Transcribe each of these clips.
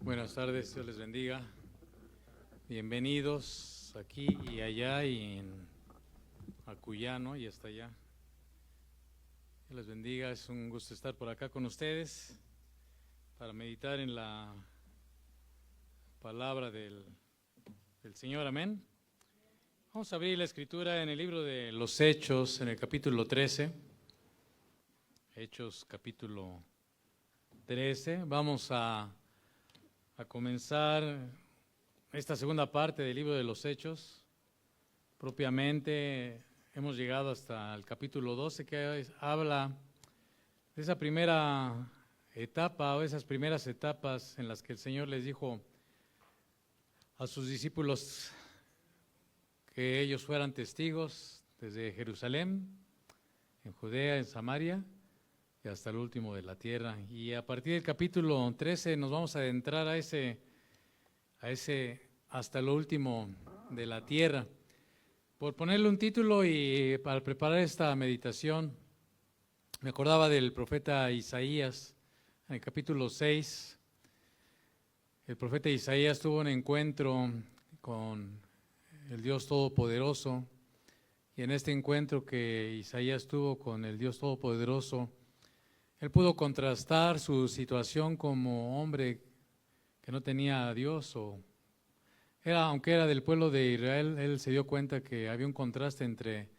Buenas tardes, Dios les bendiga. Bienvenidos aquí y allá y en Acuyano y hasta allá. Dios les bendiga, es un gusto estar por acá con ustedes para meditar en la palabra del Señor, amén. Vamos a abrir la escritura en el libro de los Hechos, en el capítulo 13. Hechos capítulo 13. Vamos a comenzar esta segunda parte del libro de los Hechos. Propiamente hemos llegado hasta el capítulo 12, que habla de esa primera etapa o esas primeras etapas en las que el Señor les dijo a sus discípulos que ellos fueran testigos desde Jerusalén, en Judea, en Samaria y hasta el último de la tierra. Y a partir del capítulo 13 nos vamos a adentrar a ese hasta lo último de la tierra. Por ponerle un título y para preparar esta meditación, me acordaba del profeta Isaías, en el capítulo 6. El profeta Isaías tuvo un encuentro con el Dios Todopoderoso, y en este encuentro que Isaías tuvo con el Dios Todopoderoso, él pudo contrastar su situación como hombre que no tenía a Dios, aunque era del pueblo de Israel. Él se dio cuenta que había un contraste entre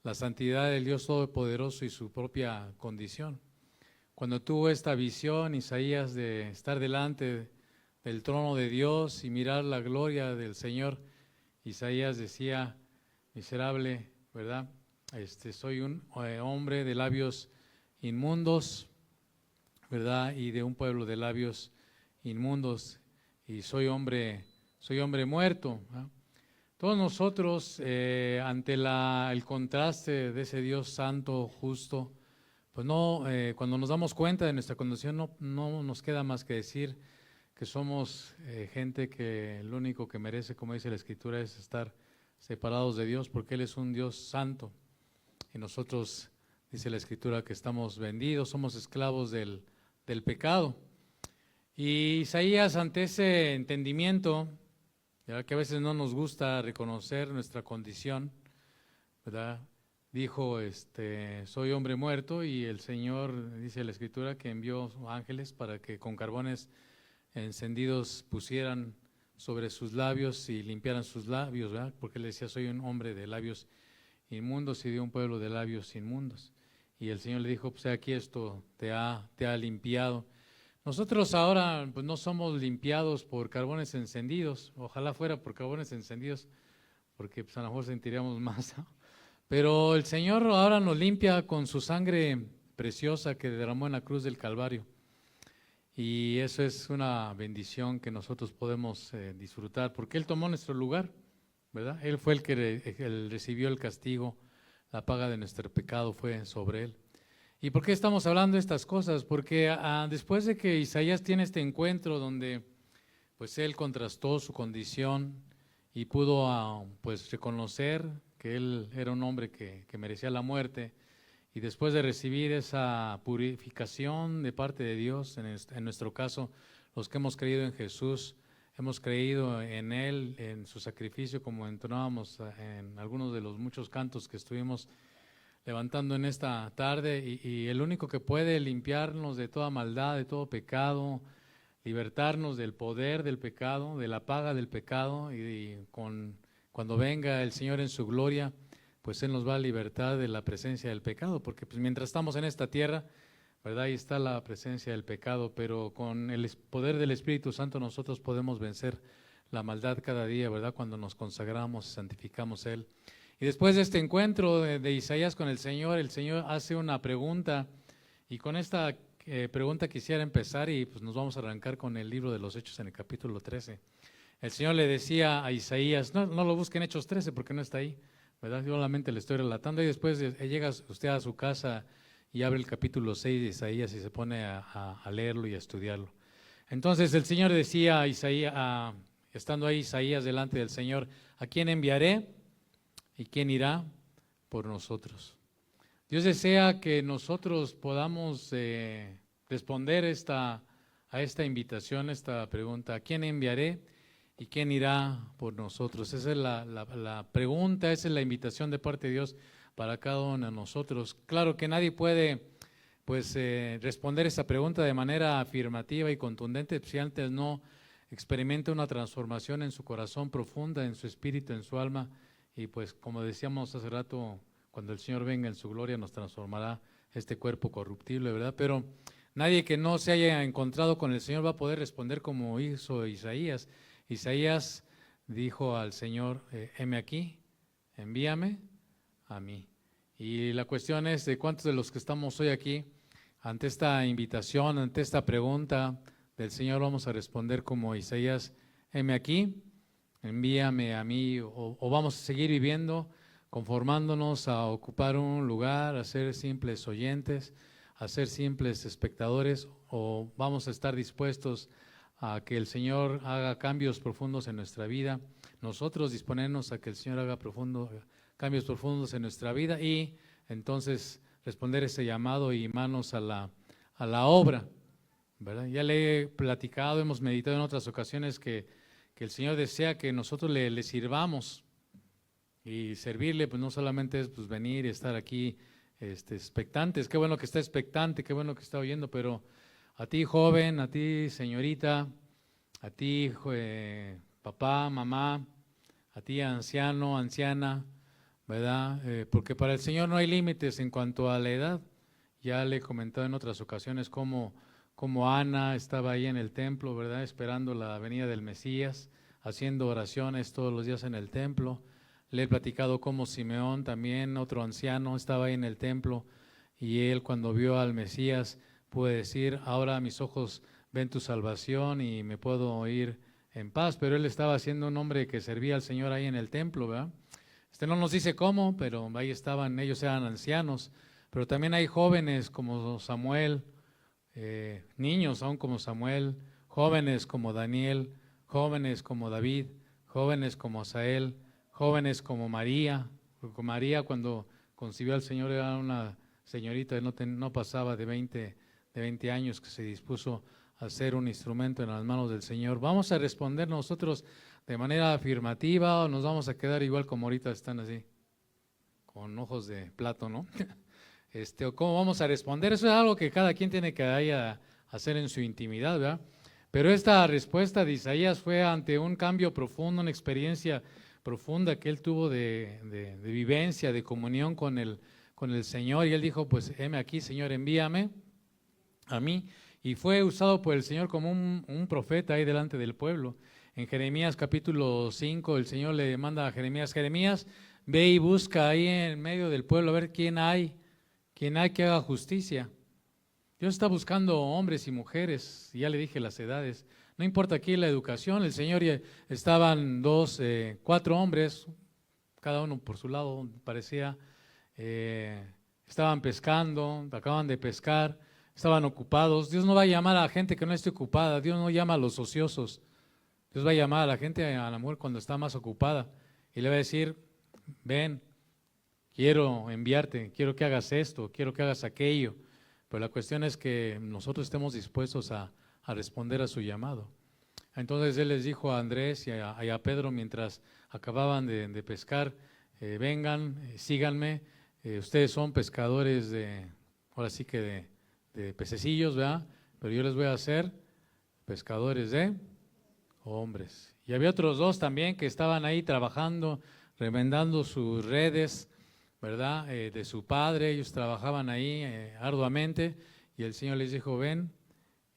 la santidad del Dios Todopoderoso y su propia condición. Cuando tuvo esta visión, Isaías, de estar delante del trono de Dios y mirar la gloria del Señor, Isaías decía: miserable, ¿verdad? Soy un hombre de labios inmundos, ¿verdad? Y de un pueblo de labios inmundos, y soy hombre muerto, ¿verdad? Todos nosotros, ante el contraste de ese Dios santo, justo, pues cuando nos damos cuenta de nuestra condición, no nos queda más que decir que somos gente que lo único que merece, como dice la Escritura, es estar separados de Dios, porque Él es un Dios santo, y nosotros, dice la Escritura, que estamos vendidos, somos esclavos del pecado. Y Isaías, ante ese entendimiento, ya que a veces no nos gusta reconocer nuestra condición, ¿verdad?, dijo: soy hombre muerto, y el Señor, dice la Escritura, que envió ángeles para que con carbones encendidos pusieran sobre sus labios y limpiaran sus labios, ¿verdad? Porque él decía: soy un hombre de labios inmundos y de un pueblo de labios inmundos. Y el Señor le dijo: pues aquí esto te ha limpiado. Nosotros ahora pues no somos limpiados por carbones encendidos. Ojalá fuera por carbones encendidos, porque pues a lo mejor sentiríamos más, ¿no? Pero el Señor ahora nos limpia con su sangre preciosa que derramó en la cruz del Calvario. Y eso es una bendición que nosotros podemos disfrutar, porque Él tomó nuestro lugar, ¿verdad? Él fue el que él recibió el castigo, la paga de nuestro pecado fue sobre Él. ¿Y por qué estamos hablando de estas cosas? Porque después de que Isaías tiene este encuentro donde pues él contrastó su condición y pudo pues reconocer que él era un hombre que merecía la muerte, y después de recibir esa purificación de parte de Dios, en nuestro caso, los que hemos creído en Jesús, hemos creído en Él, en su sacrificio, como entonábamos en algunos de los muchos cantos que estuvimos levantando en esta tarde, y el único que puede limpiarnos de toda maldad, de todo pecado, libertarnos del poder del pecado, de la paga del pecado, cuando venga el Señor en su gloria, pues Él nos va a libertar de la presencia del pecado, porque pues mientras estamos en esta tierra, ¿verdad?, ahí está la presencia del pecado, pero con el poder del Espíritu Santo nosotros podemos vencer la maldad cada día, ¿verdad?, cuando nos consagramos y santificamos Él. Y después de este encuentro de Isaías con el Señor hace una pregunta, y con esta pregunta quisiera empezar, y pues nos vamos a arrancar con el libro de los Hechos en el capítulo 13. El Señor le decía a Isaías, no lo busquen Hechos 13 porque no está ahí, ¿verdad? Yo solamente le estoy relatando, y después llega usted a su casa y abre el capítulo 6 de Isaías y se pone a leerlo y a estudiarlo. Entonces el Señor decía a Isaías, estando ahí Isaías delante del Señor: ¿a quién enviaré y quién irá por nosotros? Dios desea que nosotros podamos responder a a esta invitación, esta pregunta: ¿a quién enviaré y quién irá por nosotros? Esa es la pregunta, esa es la invitación de parte de Dios para cada uno de nosotros. Claro que nadie puede responder esa pregunta de manera afirmativa y contundente si antes no experimenta una transformación en su corazón profunda, en su espíritu, en su alma, y pues como decíamos hace rato, cuando el Señor venga en su gloria nos transformará este cuerpo corruptible, ¿verdad? Pero nadie que no se haya encontrado con el Señor va a poder responder como hizo Isaías. Isaías dijo al Señor: heme aquí, envíame a mí. Y la cuestión es de cuántos de los que estamos hoy aquí, ante esta invitación, ante esta pregunta del Señor, vamos a responder como Isaías: heme aquí, envíame a mí, o vamos a seguir viviendo conformándonos a ocupar un lugar, a ser simples oyentes, a ser simples espectadores, o vamos a estar dispuestos a que el Señor haga cambios profundos en nuestra vida, nosotros disponernos a que el Señor haga cambios profundos en nuestra vida y entonces responder ese llamado y manos a la obra, ¿verdad? Ya le he platicado, hemos meditado en otras ocasiones que el Señor desea que nosotros le sirvamos, y servirle pues no solamente es pues venir y estar aquí expectantes. Qué bueno que está expectante, qué bueno que está oyendo, pero a ti joven, a ti señorita, a ti papá, mamá, a ti anciano, anciana, ¿verdad? Porque para el Señor no hay límites en cuanto a la edad. Ya le he comentado en otras ocasiones cómo Ana estaba ahí en el templo, ¿verdad? Esperando la venida del Mesías, haciendo oraciones todos los días en el templo. Le he platicado cómo Simeón, también otro anciano, estaba ahí en el templo y él cuando vio al Mesías puede decir: ahora mis ojos ven tu salvación y me puedo ir en paz. Pero él estaba siendo un hombre que servía al Señor ahí en el templo, ¿verdad? No nos dice cómo, pero ahí estaban, ellos eran ancianos. Pero también hay jóvenes como Samuel, niños aún como Samuel, jóvenes como Daniel, jóvenes como David, jóvenes como Asael, jóvenes como María. Porque María cuando concibió al Señor era una señorita, no pasaba de 20 años, que se dispuso a ser un instrumento en las manos del Señor. ¿Vamos a responder nosotros de manera afirmativa o nos vamos a quedar igual como ahorita están así, con ojos de plato, ¿no? ¿O cómo vamos a responder? Eso es algo que cada quien tiene que hacer en su intimidad, ¿verdad? Pero esta respuesta de Isaías fue ante un cambio profundo, una experiencia profunda que él tuvo de vivencia, de comunión con el Señor, y él dijo: pues heme aquí, Señor, envíame a mí. Y fue usado por el Señor como un profeta ahí delante del pueblo. En Jeremías capítulo 5 el Señor le manda a Jeremías: Jeremías, ve y busca ahí en medio del pueblo a ver quién hay que haga justicia. Dios está buscando hombres y mujeres, y ya le dije las edades. No importa aquí la educación, el Señor estaban 4 hombres, cada uno por su lado parecía, estaban pescando, acaban de pescar, estaban ocupados. Dios no va a llamar a la gente que no esté ocupada, Dios no llama a los ociosos. Dios va a llamar a la gente, a la mujer, cuando está más ocupada, y le va a decir: ven, quiero enviarte, quiero que hagas esto, quiero que hagas aquello. Pero la cuestión es que nosotros estemos dispuestos a responder a su llamado. Entonces él les dijo a Andrés y a Pedro mientras acababan de pescar: vengan, síganme, ustedes son pescadores ahora sí que de pececillos, ¿verdad? Pero yo les voy a hacer pescadores de hombres. Y había otros 2 también que estaban ahí trabajando, remendando sus redes, ¿verdad? De su padre. Ellos trabajaban ahí arduamente, y el Señor les dijo: ven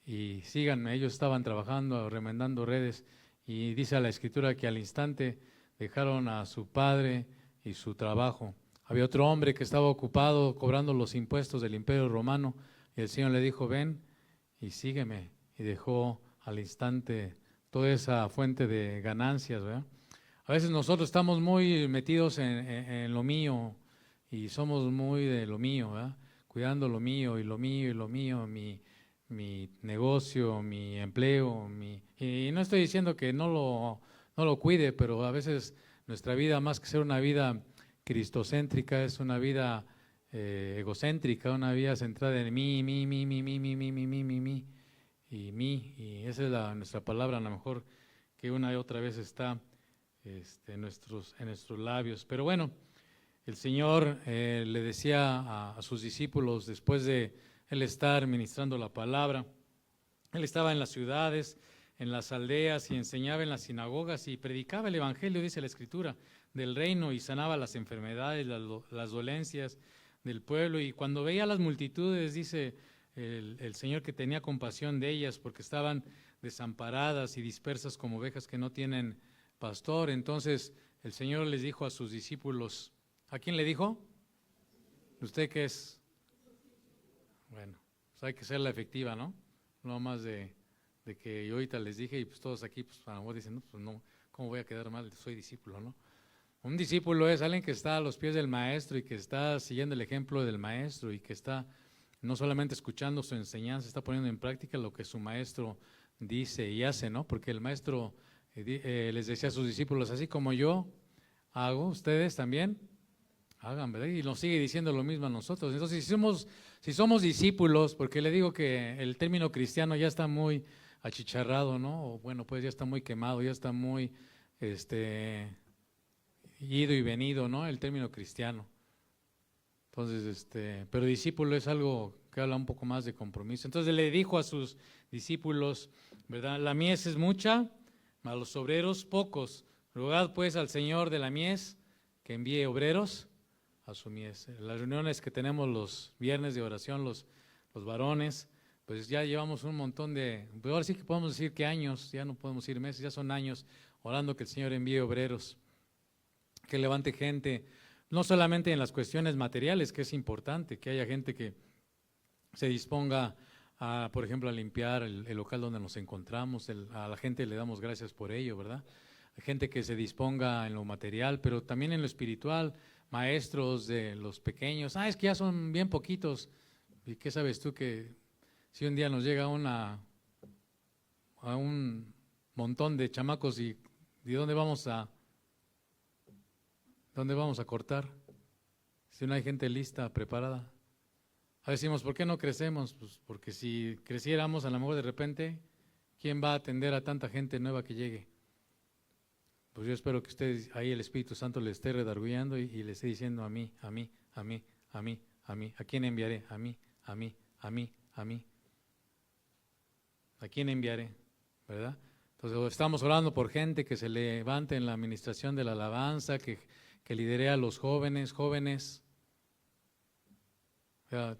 y síganme. Ellos estaban trabajando, remendando redes, y dice la Escritura que al instante dejaron a su padre y su trabajo. Había otro hombre que estaba ocupado cobrando los impuestos del Imperio Romano, y el Señor le dijo: ven y sígueme, y dejó al instante toda esa fuente de ganancias, ¿verdad? A veces nosotros estamos muy metidos en lo mío, y somos muy de lo mío, ¿verdad? Cuidando lo mío y lo mío y lo mío, mi negocio, mi empleo, y no estoy diciendo que no lo cuide, pero a veces nuestra vida, más que ser una vida cristocéntrica, es una vida egocéntrica, una vida centrada en mí. y mí, y esa es nuestra palabra, a lo mejor que una y otra vez está en nuestros labios. Pero bueno, el Señor le decía a sus discípulos, después de Él estar ministrando la palabra, Él estaba en las ciudades, en las aldeas, y enseñaba en las sinagogas y predicaba el evangelio, dice la Escritura, del reino, y sanaba las enfermedades, las dolencias del pueblo. Y cuando veía las multitudes, dice el Señor, que tenía compasión de ellas porque estaban desamparadas y dispersas como ovejas que no tienen pastor. Entonces el Señor les dijo a sus discípulos, ¿a quién le dijo? ¿Usted qué es? Bueno, pues hay que ser la efectiva, ¿no? No más de que yo ahorita les dije, y pues todos aquí, pues a lo mejor dicen, no, pues no, ¿cómo voy a quedar mal? Soy discípulo, ¿no? Un discípulo es alguien que está a los pies del maestro y que está siguiendo el ejemplo del maestro y que está no solamente escuchando su enseñanza, está poniendo en práctica lo que su maestro dice y hace, ¿no? Porque el maestro les decía a sus discípulos, así como yo hago, ustedes también hagan, ¿verdad? Y nos sigue diciendo lo mismo a nosotros. Entonces, si somos discípulos, porque le digo que el término cristiano ya está muy achicharrado, ¿no? O bueno, pues ya está muy quemado, ya está muy ido y venido, ¿no? El término cristiano. Entonces, pero discípulo es algo que habla un poco más de compromiso. Entonces le dijo a sus discípulos, ¿verdad? La mies es mucha, mas los obreros pocos. Rogad pues al Señor de la mies que envíe obreros a su mies. Las reuniones que tenemos los viernes de oración, los varones, pues ya llevamos un montón pues ahora sí que podemos decir que años, ya no podemos decir meses, ya son años orando que el Señor envíe obreros, que levante gente, no solamente en las cuestiones materiales, que es importante, que haya gente que se disponga a, por ejemplo, a limpiar el local donde nos encontramos, a la gente le damos gracias por ello, ¿verdad? Hay gente que se disponga en lo material, pero también en lo espiritual, maestros de los pequeños, es que ya son bien poquitos, ¿y qué sabes tú que si un día nos llega a un montón de chamacos y ¿de dónde vamos a cortar? Si no hay gente lista, preparada. A veces decimos, ¿por qué no crecemos? Pues porque si creciéramos, a lo mejor de repente, ¿quién va a atender a tanta gente nueva que llegue? Pues yo espero que ustedes, ahí el Espíritu Santo le esté redarguyendo y le esté diciendo a mí, ¿a quién enviaré? A mí. ¿A quién enviaré? ¿Verdad? Entonces estamos orando por gente que se levante en la administración de la alabanza, que lidere a los jóvenes. Yo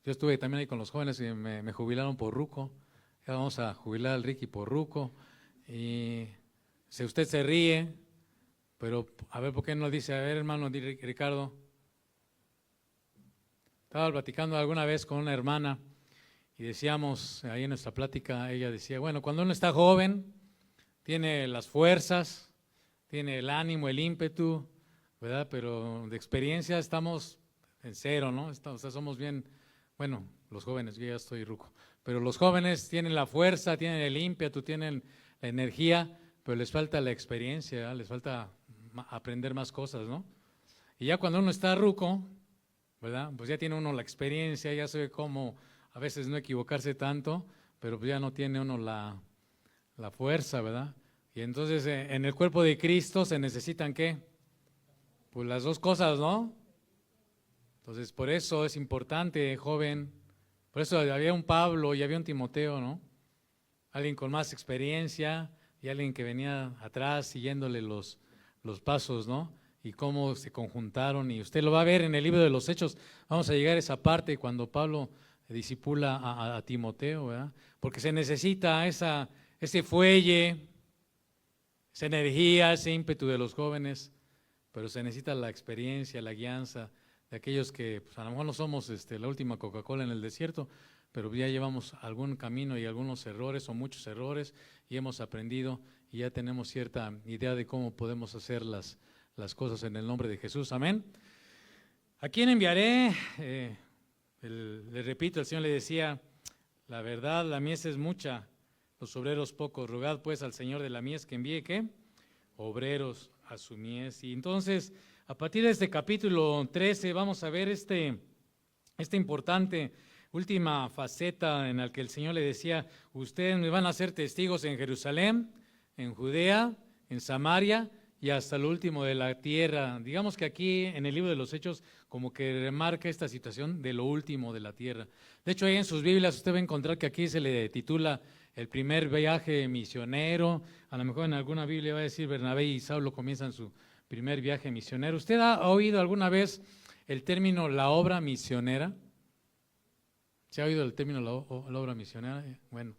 estuve también ahí con los jóvenes y me jubilaron por ruco. Ya vamos a jubilar al Ricky por ruco. Y si usted se ríe, pero a ver, ¿por qué no dice? A ver, hermano Ricardo. Estaba platicando alguna vez con una hermana y decíamos, ahí en nuestra plática, ella decía, bueno, cuando uno está joven, tiene las fuerzas, tiene el ánimo, el ímpetu, ¿verdad? Pero de experiencia estamos en cero, ¿no? O sea, somos bien, bueno, los jóvenes, yo ya estoy ruco, pero los jóvenes tienen la fuerza, tienen el ímpetu, tienen la energía, pero les falta la experiencia, ¿verdad? Les falta aprender más cosas, ¿no? Y ya cuando uno está ruco, ¿verdad? Pues ya tiene uno la experiencia, ya sabe cómo a veces no equivocarse tanto, pero pues ya no tiene uno la fuerza, ¿verdad? Y entonces en el cuerpo de Cristo se necesitan ¿qué? Pues las dos cosas, ¿no? Entonces por eso es importante, joven, por eso había un Pablo y había un Timoteo, ¿no? Alguien con más experiencia y alguien que venía atrás siguiéndole los pasos, ¿no? Y cómo se conjuntaron, y usted lo va a ver en el libro de los Hechos. Vamos a llegar a esa parte cuando Pablo discipula a Timoteo, ¿verdad? Porque se necesita ese fuelle, esa energía, ese ímpetu de los jóvenes, pero se necesita la experiencia, la guianza de aquellos que pues, a lo mejor no somos la última Coca-Cola en el desierto, pero ya llevamos algún camino y algunos errores o muchos errores y hemos aprendido y ya tenemos cierta idea de cómo podemos hacer las cosas en el nombre de Jesús. Amén. ¿A quién enviaré? Le repito, el Señor le decía, la verdad, la mies es mucha, los obreros pocos. Rogad pues al Señor de la mies que envíe, ¿qué? Obreros a su mies. Y entonces, a partir de este capítulo 13, vamos a ver este importante última faceta en la que el Señor le decía, ustedes me van a ser testigos en Jerusalén, en Judea, en Samaria y hasta lo último de la tierra. Digamos que aquí en el libro de los Hechos como que remarca esta situación de lo último de la tierra. De hecho, ahí en sus Biblias usted va a encontrar que aquí se le titula el primer viaje misionero. A lo mejor en alguna Biblia va a decir Bernabé y Saulo comienzan su primer viaje misionero. ¿Usted ha oído alguna vez el término la obra misionera? ¿Se ha oído el término la obra misionera? Bueno,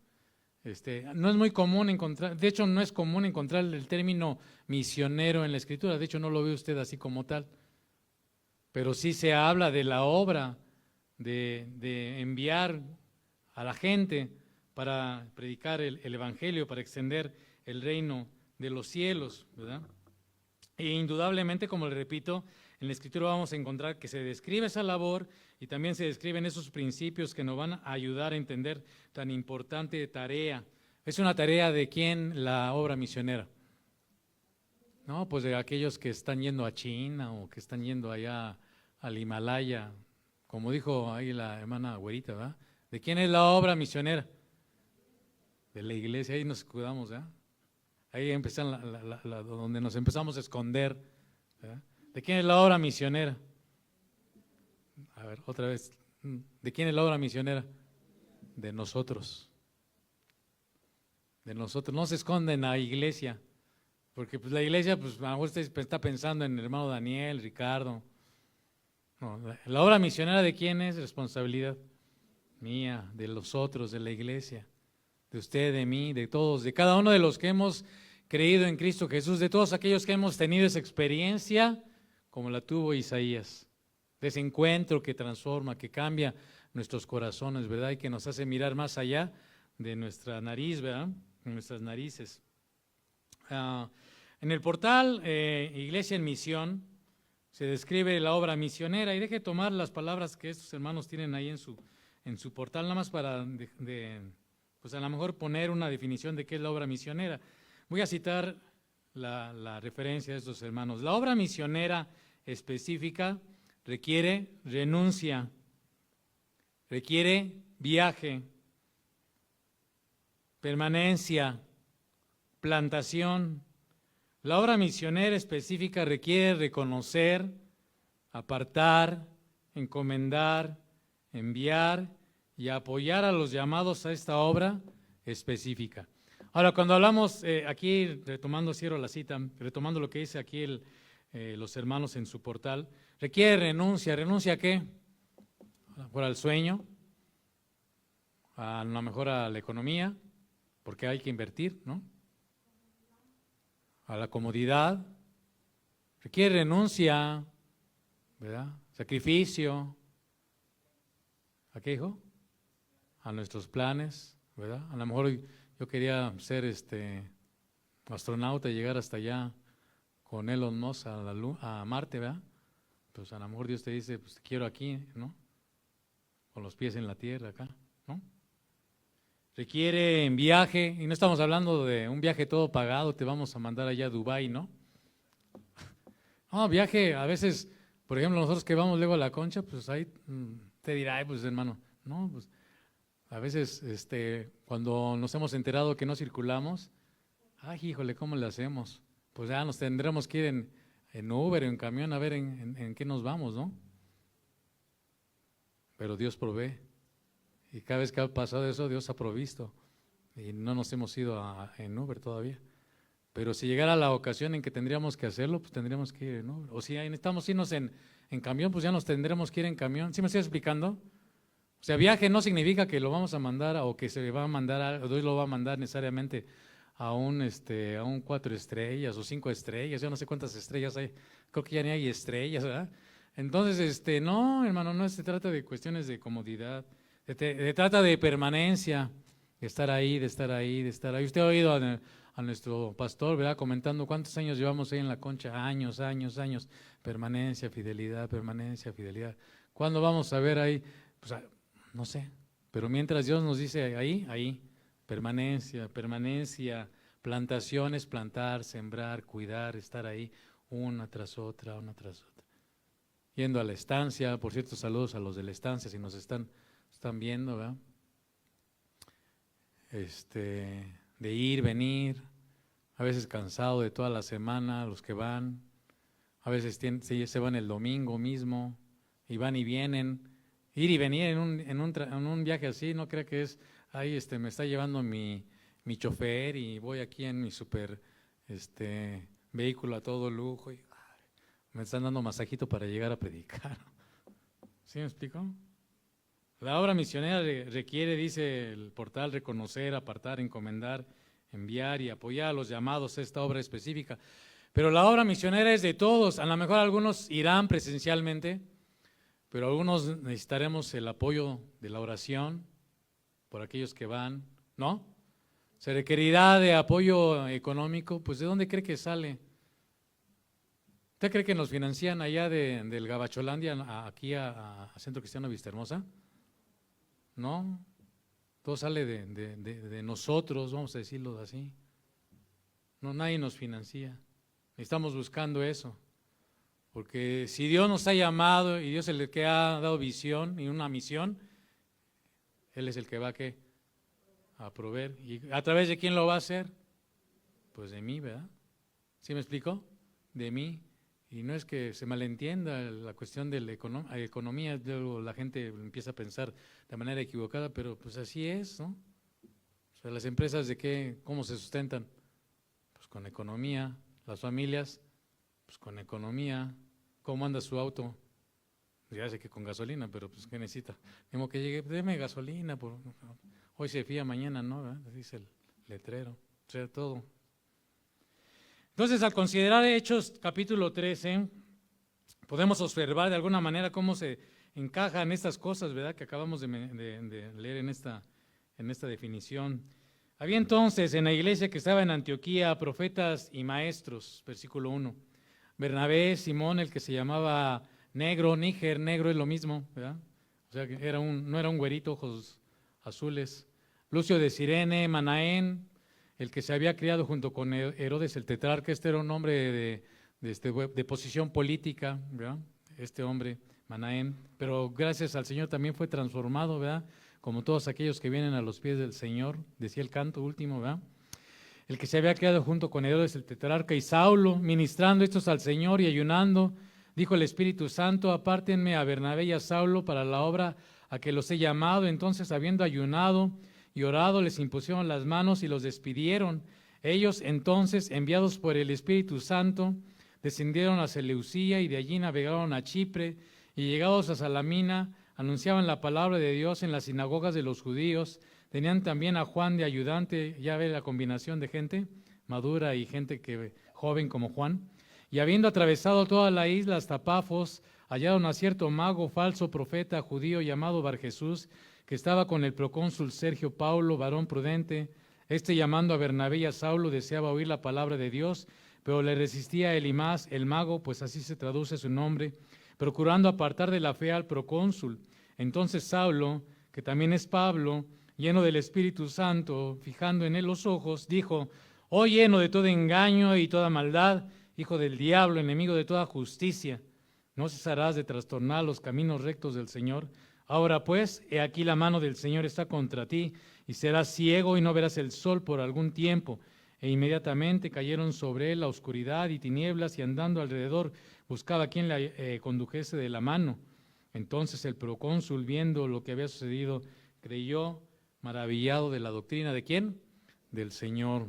no es muy común encontrar, de hecho no es común encontrar el término misionero en la Escritura, de hecho no lo ve usted así como tal, pero sí se habla de la obra de enviar a la gente para predicar el Evangelio, para extender el reino de los cielos, ¿verdad? E indudablemente, como le repito, en la Escritura vamos a encontrar que se describe esa labor y también se describen esos principios que nos van a ayudar a entender tan importante tarea. ¿Es una tarea de quién la obra misionera? No, pues de aquellos que están yendo a China o que están yendo allá al Himalaya, como dijo ahí la hermana Güerita, ¿verdad? ¿De quién es la obra misionera? De la iglesia, ahí nos escudamos, ¿verdad? Ahí empiezan donde nos empezamos a esconder, ¿verdad? ¿De quién es la obra misionera? A ver, otra vez. ¿De quién es la obra misionera? De nosotros. De nosotros. No se esconde en la iglesia, porque pues la iglesia, pues a lo mejor usted está pensando en el hermano Daniel, Ricardo. No, la obra misionera ¿de quién es? Responsabilidad mía, de los otros, de la iglesia, de usted, de mí, de todos, de cada uno de los que hemos creído en Cristo Jesús, de todos aquellos que hemos tenido esa experiencia como la tuvo Isaías, de ese encuentro que transforma, que cambia nuestros corazones, ¿verdad? Y que nos hace mirar más allá de nuestra nariz, ¿verdad? De nuestras narices. En el portal Iglesia en Misión se describe la obra misionera, y deje tomar las palabras que estos hermanos tienen ahí en su portal, nada más para pues a lo mejor poner una definición de qué es la obra misionera. Voy a citar la referencia de estos hermanos. La obra misionera específica requiere renuncia, requiere viaje, permanencia, plantación. La obra misionera específica requiere reconocer, apartar, encomendar, enviar y apoyar a los llamados a esta obra específica. Ahora, cuando hablamos aquí, retomando, cierro la cita, retomando lo que dice aquí los hermanos en su portal, requiere renuncia. ¿Renuncia a qué? Al sueño, a lo mejor a la economía, porque hay que invertir, ¿no? A la comodidad, requiere renuncia, ¿verdad? Sacrificio. ¿A qué, hijo? A nuestros planes, ¿verdad? A lo mejor yo quería ser astronauta y llegar hasta allá con Elon Musk a Marte, ¿verdad? Pues a lo mejor Dios te dice, pues te quiero aquí, ¿no? Con los pies en la tierra acá, ¿no? Requiere en viaje, y no estamos hablando de un viaje todo pagado, te vamos a mandar allá a Dubái, ¿no? No, viaje, a veces, por ejemplo, nosotros que vamos luego a la Concha, pues ahí te dirá, ay, pues hermano, no, pues a veces cuando nos hemos enterado que no circulamos, ay, híjole, ¿cómo le hacemos? Pues ya nos tendremos que ir en Uber o en camión a ver en qué nos vamos, ¿no? Pero Dios provee. Y cada vez que ha pasado eso, Dios ha provisto. Y no nos hemos ido en Uber todavía. Pero si llegara la ocasión en que tendríamos que hacerlo, pues tendríamos que ir en Uber. O si necesitamos irnos en camión, pues ya nos tendremos que ir en camión. ¿Sí me estoy explicando? O sea, viaje no significa que lo vamos a mandar o que se va a mandar, o Dios lo va a mandar necesariamente a un 4 estrellas o 5 estrellas. Yo no sé cuántas estrellas hay. Creo que ya ni hay estrellas, ¿verdad? Entonces, no, hermano, no se trata de cuestiones de comodidad. Se trata de permanencia, de estar ahí, de estar ahí, de estar ahí. Usted ha oído a nuestro pastor, ¿verdad? Comentando cuántos años llevamos ahí en la Concha, años, permanencia, fidelidad, ¿cuándo vamos a ver ahí? Pues no sé, pero mientras Dios nos dice ahí, permanencia, plantaciones, plantar, sembrar, cuidar, estar ahí, una tras otra. Yendo a la estancia, por cierto, saludos a los de la estancia, si nos están están viendo, ¿verdad? De ir, venir, a veces cansado de toda la semana, los que van, a veces se van el domingo mismo, y van y vienen. Ir y venir en un viaje así, no crea que es, ahí me está llevando mi chofer y voy aquí en mi super vehículo a todo lujo y me están dando masajito para llegar a predicar. ¿Sí me explico? La obra misionera requiere, dice el portal, reconocer, apartar, encomendar, enviar y apoyar a los llamados a esta obra específica. Pero la obra misionera es de todos. A lo mejor algunos irán presencialmente, pero algunos necesitaremos el apoyo de la oración por aquellos que van, ¿no? Se requerirá de apoyo económico, pues ¿de dónde cree que sale? ¿Usted cree que nos financian allá del Gabacholandia aquí a Centro Cristiano Vistahermosa? No, todo sale de nosotros, vamos a decirlo así. No, nadie nos financia. Estamos buscando eso. Porque si Dios nos ha llamado y Dios es el que ha dado visión y una misión, Él es el que va a proveer. ¿Y a través de quién lo va a hacer? Pues de mí, ¿verdad? ¿Sí me explico? De mí. Y no es que se malentienda la cuestión de la economía, luego la gente empieza a pensar de manera equivocada, pero pues así es, ¿no? O sea, las empresas ¿cómo se sustentan? Pues con economía, las familias, pues con economía. ¿Cómo anda su auto? Ya sé que con gasolina, pero pues ¿qué necesita? Tengo que llegue, deme gasolina, hoy se fía, mañana no, ¿verdad? Dice el letrero, o sea, todo. Entonces, al considerar Hechos capítulo 13, podemos observar de alguna manera cómo se encajan estas cosas, ¿verdad?, que acabamos de leer en esta definición. Había entonces en la iglesia que estaba en Antioquía profetas y maestros, versículo 1. Bernabé, Simón, el que se llamaba Níger, negro es lo mismo, ¿verdad? O sea, que no era un güerito, ojos azules. Lucio de Cirene, Manaén, el que se había criado junto con Herodes el tetrarca. Este era un hombre de posición política, ¿verdad? Este hombre, Manaén, pero gracias al Señor también fue transformado, ¿verdad? Como todos aquellos que vienen a los pies del Señor, decía el canto último, ¿verdad? El que se había criado junto con Herodes el tetrarca, y Saulo, ministrando estos al Señor y ayunando, dijo el Espíritu Santo: apártenme a Bernabé y a Saulo para la obra a que los he llamado. Entonces, habiendo ayunado y orado, les impusieron las manos y los despidieron. Ellos entonces, enviados por el Espíritu Santo, descendieron a Seleucía y de allí navegaron a Chipre, y llegados a Salamina, anunciaban la palabra de Dios en las sinagogas de los judíos. Tenían también a Juan de ayudante. Ya ve la combinación de gente madura y gente joven como Juan. Y habiendo atravesado toda la isla hasta Pafos, hallaron a cierto mago, falso profeta judío llamado Barjesús, que estaba con el procónsul Sergio Paulo, varón prudente. Llamando a Bernabé y a Saulo, deseaba oír la palabra de Dios, pero le resistía Elimás, el mago, pues así se traduce su nombre, procurando apartar de la fe al procónsul. Entonces Saulo, que también es Pablo, lleno del Espíritu Santo, fijando en él los ojos, dijo: oh, lleno de todo engaño y toda maldad, hijo del diablo, enemigo de toda justicia, ¿no cesarás de trastornar los caminos rectos del Señor? Ahora pues, he aquí la mano del Señor está contra ti, y serás ciego y no verás el sol por algún tiempo. E inmediatamente cayeron sobre él la oscuridad y tinieblas, y andando alrededor buscaba a quien la condujese de la mano. Entonces el procónsul, viendo lo que había sucedido, creyó, maravillado de la doctrina ¿de quién? Del Señor.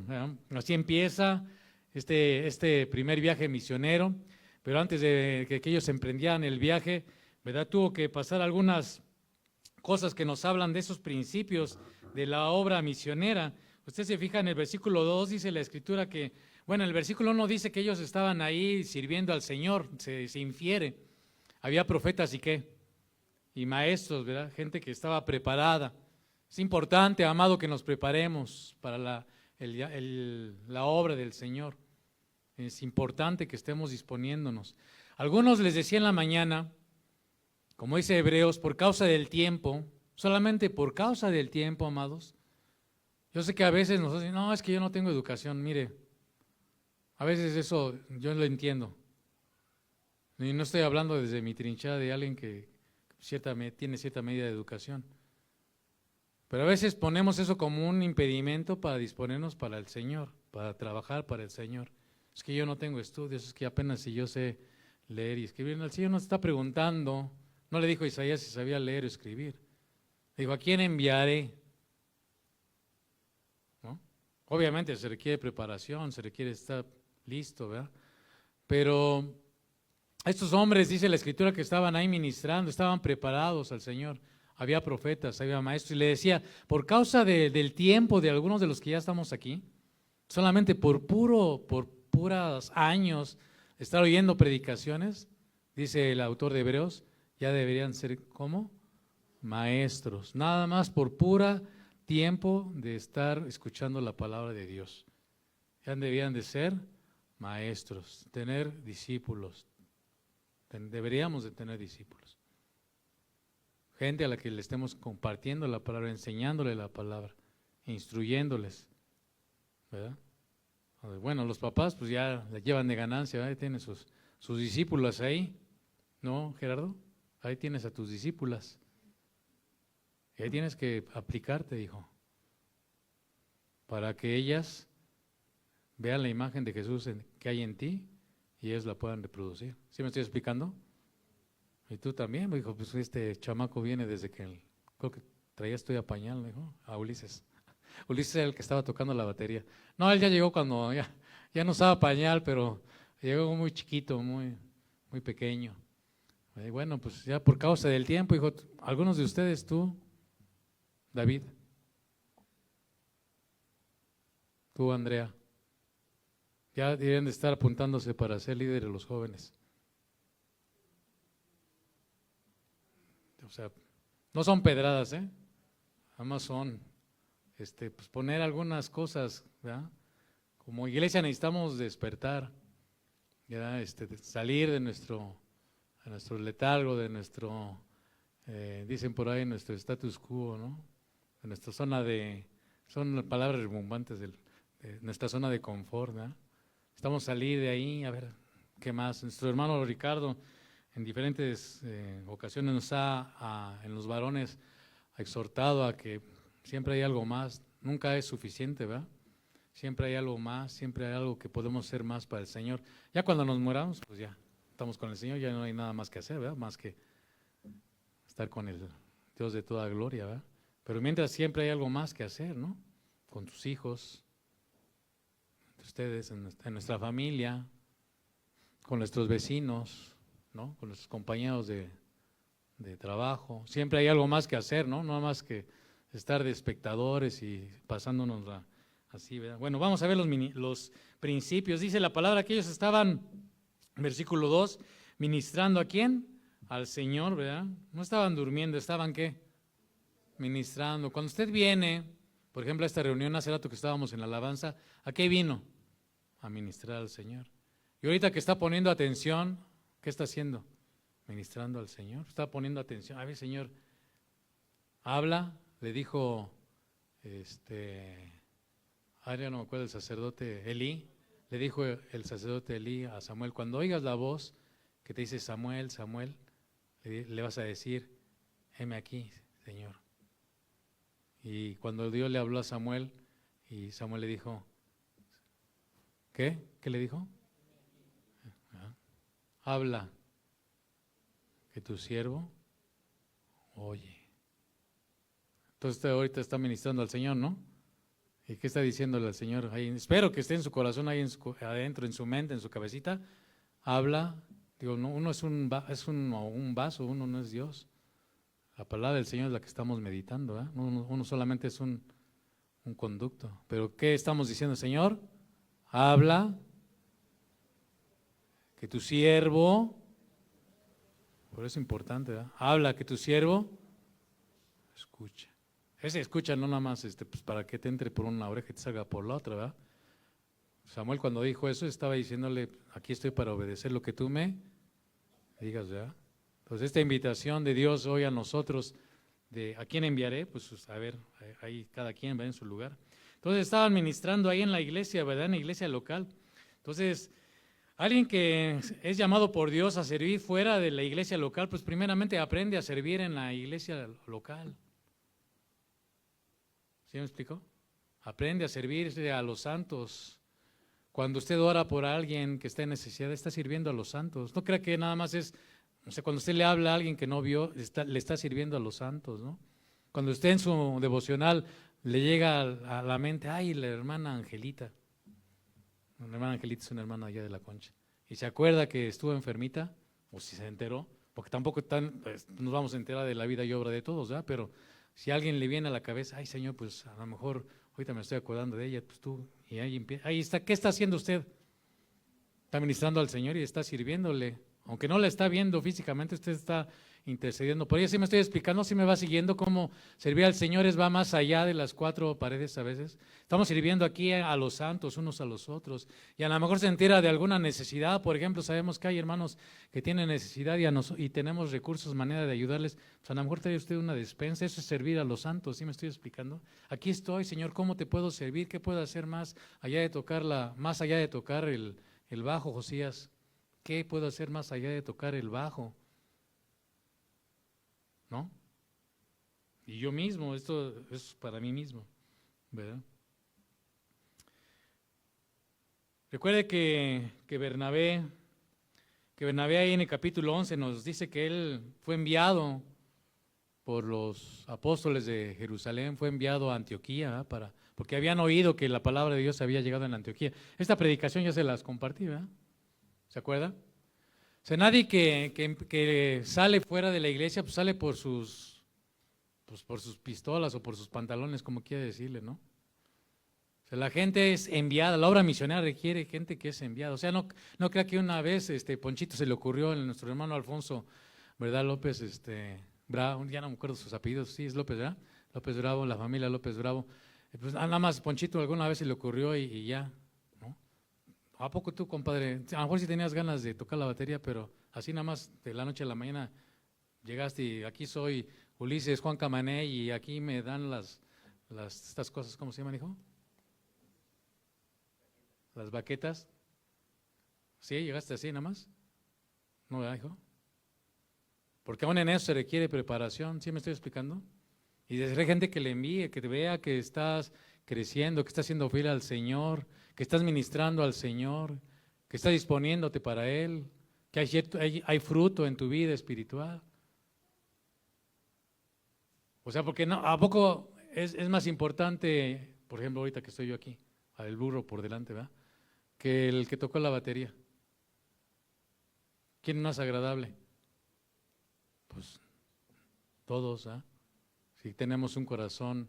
Así empieza este primer viaje misionero, pero antes de que ellos emprendieran el viaje, ¿verdad?, tuvo que pasar algunas cosas que nos hablan de esos principios de la obra misionera. Usted se fija en el versículo 2, dice la Escritura que, bueno, el versículo 1 dice que ellos estaban ahí sirviendo al Señor, se infiere. Había profetas y maestros, ¿verdad?, gente que estaba preparada. Es importante, amado, que nos preparemos para la obra del Señor. Es importante que estemos disponiéndonos. Algunos les decía en la mañana, como dice Hebreos, por causa del tiempo, solamente por causa del tiempo, amados. Yo sé que a veces nos dicen, no, es que yo no tengo educación. Mire, a veces eso yo lo entiendo. Y no estoy hablando desde mi trinchera de alguien que tiene cierta medida de educación. Pero a veces ponemos eso como un impedimento para disponernos para el Señor, para trabajar para el Señor. Es que yo no tengo estudios, es que apenas si yo sé leer y escribir. El Señor nos está preguntando, no le dijo a Isaías si sabía leer o escribir. Le dijo, ¿a quién enviaré? ¿No? Obviamente se requiere preparación, se requiere estar listo, ¿verdad? Pero estos hombres, dice la Escritura, que estaban ahí ministrando, estaban preparados al Señor. Había profetas, había maestros, y le decía, por causa del tiempo de algunos de los que ya estamos aquí, solamente por puros años de estar oyendo predicaciones, dice el autor de Hebreos, ya deberían ser, ¿cómo? Maestros, nada más por pura tiempo de estar escuchando la palabra de Dios. Ya deberían de ser maestros, tener discípulos. Deberíamos de tener discípulos. Gente a la que le estemos compartiendo la palabra, enseñándole la palabra, instruyéndoles, ¿verdad? Bueno, los papás pues ya le llevan de ganancia, ¿verdad? Tienen sus discípulas ahí, ¿no, Gerardo? Ahí tienes a tus discípulas. Y ahí tienes que aplicarte, hijo, para que ellas vean la imagen de Jesús que hay en ti y ellos la puedan reproducir. ¿Sí me estoy explicando? Y tú también, me dijo, pues este chamaco viene desde que, creo que traías tú a pañal, me dijo, a Ulises. Ulises era el que estaba tocando la batería. No, él ya llegó cuando ya no usaba pañal, pero llegó muy chiquito, muy pequeño. Y bueno, pues ya por causa del tiempo, dijo, algunos de ustedes, tú, David, tú, Andrea, ya deberían de estar apuntándose para ser líderes de los jóvenes. O sea, no son pedradas, además son, pues poner algunas cosas, ¿verdad? Como iglesia necesitamos despertar, ¿verdad? Salir de nuestro letargo, de nuestro, dicen por ahí, nuestro status quo, ¿no? De nuestra zona son palabras rimbombantes de nuestra zona de confort, ¿verdad? Estamos salir de ahí, a ver, ¿qué más? Nuestro hermano Ricardo en diferentes ocasiones nos en los varones, ha exhortado a que siempre hay algo más, nunca es suficiente, ¿verdad? Siempre hay algo más, siempre hay algo que podemos hacer más para el Señor. Ya cuando nos muramos, pues ya estamos con el Señor, ya no hay nada más que hacer, ¿verdad? Más que estar con el Dios de toda gloria, ¿verdad? Pero mientras siempre hay algo más que hacer, ¿no? Con tus hijos, ustedes, en nuestra familia, con nuestros vecinos, ¿no? Con nuestros compañeros de trabajo. Siempre hay algo más que hacer, ¿no? No más que estar de espectadores y pasándonos así, ¿verdad? Bueno, vamos a ver los principios. Dice la palabra que ellos estaban, versículo 2, ministrando ¿a quién? Al Señor, ¿verdad? No estaban durmiendo, estaban ¿qué? Ministrando. Cuando usted viene, por ejemplo, a esta reunión hace rato que estábamos en la alabanza, ¿a qué vino? A ministrar al Señor. Y ahorita que está poniendo atención, ¿qué está haciendo? Ministrando al Señor. Está poniendo atención. A ver, Señor, habla, le dijo, ya no me acuerdo, el sacerdote Elí, le dijo el sacerdote Elí a Samuel, cuando oigas la voz que te dice Samuel, Samuel, le vas a decir, heme aquí, Señor. Y cuando Dios le habló a Samuel, y Samuel le dijo, ¿qué? ¿Qué le dijo? Habla, que tu siervo oye. Entonces ahorita está ministrando al Señor, ¿no? ¿Y qué está diciéndole al Señor? Ahí, espero que esté en su corazón, ahí adentro, en su mente, en su cabecita. Habla, digo, no, uno es un vaso, uno no es Dios. La palabra del Señor es la que estamos meditando, ¿eh? Uno solamente es un conducto. Pero ¿qué estamos diciendo, Señor? Habla, que tu siervo, por eso es importante, ¿verdad? Habla, que tu siervo escucha. Ese escucha no nada más pues para que te entre por una oreja y te salga por la otra, ¿verdad? Samuel cuando dijo eso estaba diciéndole, aquí estoy para obedecer lo que tú me digas, ¿verdad? Entonces esta invitación de Dios hoy a nosotros, de ¿a quién enviaré? Pues a ver, ahí cada quien va en su lugar. Entonces estaban ministrando ahí en la iglesia, ¿verdad? En la iglesia local. Entonces, alguien que es llamado por Dios a servir fuera de la iglesia local, pues primeramente aprende a servir en la iglesia local. ¿Sí me explico? Aprende a servirse a los santos. Cuando usted ora por alguien que está en necesidad, está sirviendo a los santos. No crea que nada más es, o sea, cuando usted le habla a alguien que no vio, le está sirviendo a los santos, ¿no? Cuando usted en su devocional le llega a la mente, ay, la hermana Angelita. La hermana Angelita es una hermana allá de la Concha. Y se acuerda que estuvo enfermita, o si se enteró, porque tampoco pues, nos vamos a enterar de la vida y obra de todos, ¿verdad? Pero si a alguien le viene a la cabeza, ay Señor, pues a lo mejor ahorita me estoy acordando de ella, pues tú, y ahí está, ¿qué está haciendo usted? Está ministrando al Señor y está sirviéndole. Aunque no la está viendo físicamente, usted está intercediendo. Por ello sí me estoy explicando, sí me va siguiendo cómo servir al Señor va más allá de las cuatro paredes a veces. Estamos sirviendo aquí a los santos, unos a los otros. Y a lo mejor se entera de alguna necesidad. Por ejemplo, sabemos que hay hermanos que tienen necesidad y tenemos recursos, manera de ayudarles. Pues a lo mejor trae usted una despensa. Eso es servir a los santos, ¿sí me estoy explicando? Aquí estoy, Señor, ¿cómo te puedo servir? ¿Qué puedo hacer más allá de más allá de tocar el bajo, Josías? ¿Qué puedo hacer más allá de tocar el bajo? ¿No? Y yo mismo, esto es para mí mismo, ¿verdad? Recuerde que Bernabé ahí en el capítulo 11 nos dice que él fue enviado por los apóstoles de Jerusalén, fue enviado a Antioquía, porque habían oído que la palabra de Dios había llegado en Antioquía. Esta predicación ya se las compartí, ¿verdad? ¿Se acuerda? O sea, nadie que sale fuera de la iglesia, pues sale por sus pistolas o por sus pantalones, como quiere decirle, ¿no? O sea, la gente es enviada, la obra misionera requiere gente que es enviada. O sea, no crea que una vez Ponchito se le ocurrió a nuestro hermano Alfonso, ¿verdad? López, Bravo, ya no me acuerdo sus apellidos, sí, es López, ¿verdad? López Bravo, la familia López Bravo. Pues nada más Ponchito alguna vez se le ocurrió y ya, ¿no? ¿A poco tú, compadre? A lo mejor sí tenías ganas de tocar la batería, pero así nada más de la noche a la mañana llegaste y aquí soy Ulises Juan Camané y aquí me dan estas cosas, ¿cómo se llaman, hijo? Las baquetas. ¿Sí? ¿Llegaste así nada más? ¿No, verdad, hijo? Porque aún en eso se requiere preparación, ¿sí me estoy explicando? Y desde gente que le envíe, que te vea que estás creciendo, que estás siendo fiel al Señor, que estás ministrando al Señor, que estás disponiéndote para Él, que hay fruto en tu vida espiritual. O sea, porque no, ¿a poco es más importante, por ejemplo, ahorita que estoy yo aquí, el burro por delante, ¿verdad? Que el que tocó la batería? ¿Quién es más agradable? Pues todos, ¿ah? Si tenemos un corazón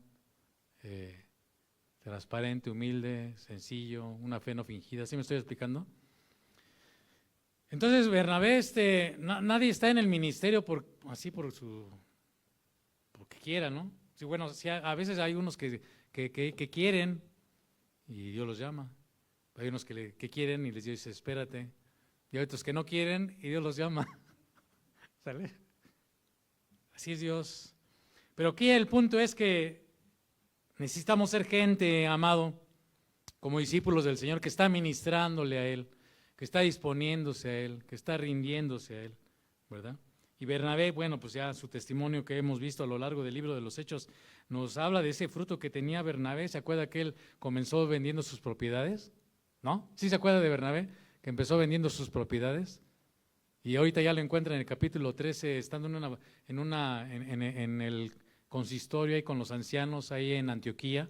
transparente, humilde, sencillo, una fe no fingida, ¿sí me estoy explicando? Entonces Bernabé, nadie está en el ministerio porque quiera, ¿no? Sí, bueno, sí, a veces hay unos que quieren y Dios los llama. Hay unos que quieren y les dice, espérate. Y hay otros que no quieren y Dios los llama. ¿Sale? Así es Dios. Pero aquí el punto es que necesitamos ser gente, amado, como discípulos del Señor, que está ministrándole a Él, que está disponiéndose a Él, que está rindiéndose a Él, ¿verdad? Y Bernabé, bueno, pues ya su testimonio que hemos visto a lo largo del libro de los Hechos, nos habla de ese fruto que tenía Bernabé. ¿Se acuerda que él comenzó vendiendo sus propiedades? ¿No? ¿Sí se acuerda de Bernabé? Que empezó vendiendo sus propiedades. Y ahorita ya lo encuentra en el capítulo 13, estando en el consistorio ahí con los ancianos ahí en Antioquía,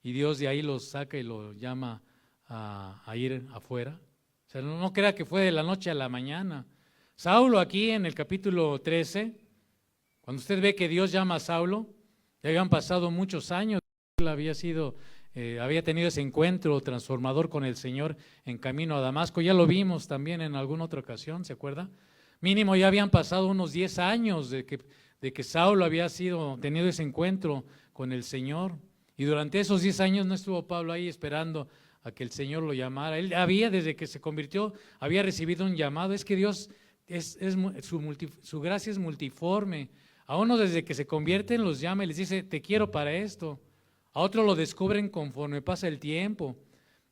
y Dios de ahí los saca y los llama a ir afuera. O sea, no crea que fue de la noche a la mañana. Saulo aquí en el capítulo 13, cuando usted ve que Dios llama a Saulo, ya habían pasado muchos años, él había tenido ese encuentro transformador con el Señor en camino a Damasco, ya lo vimos también en alguna otra ocasión, ¿se acuerda? Mínimo ya habían pasado unos 10 años de que Saulo había tenido ese encuentro con el Señor, y durante esos 10 años no estuvo Pablo ahí esperando a que el Señor lo llamara. Él desde que se convirtió, había recibido un llamado. Es que Dios, su gracia es multiforme. A uno desde que se convierten los llama y les dice, te quiero para esto. A otros lo descubren conforme pasa el tiempo.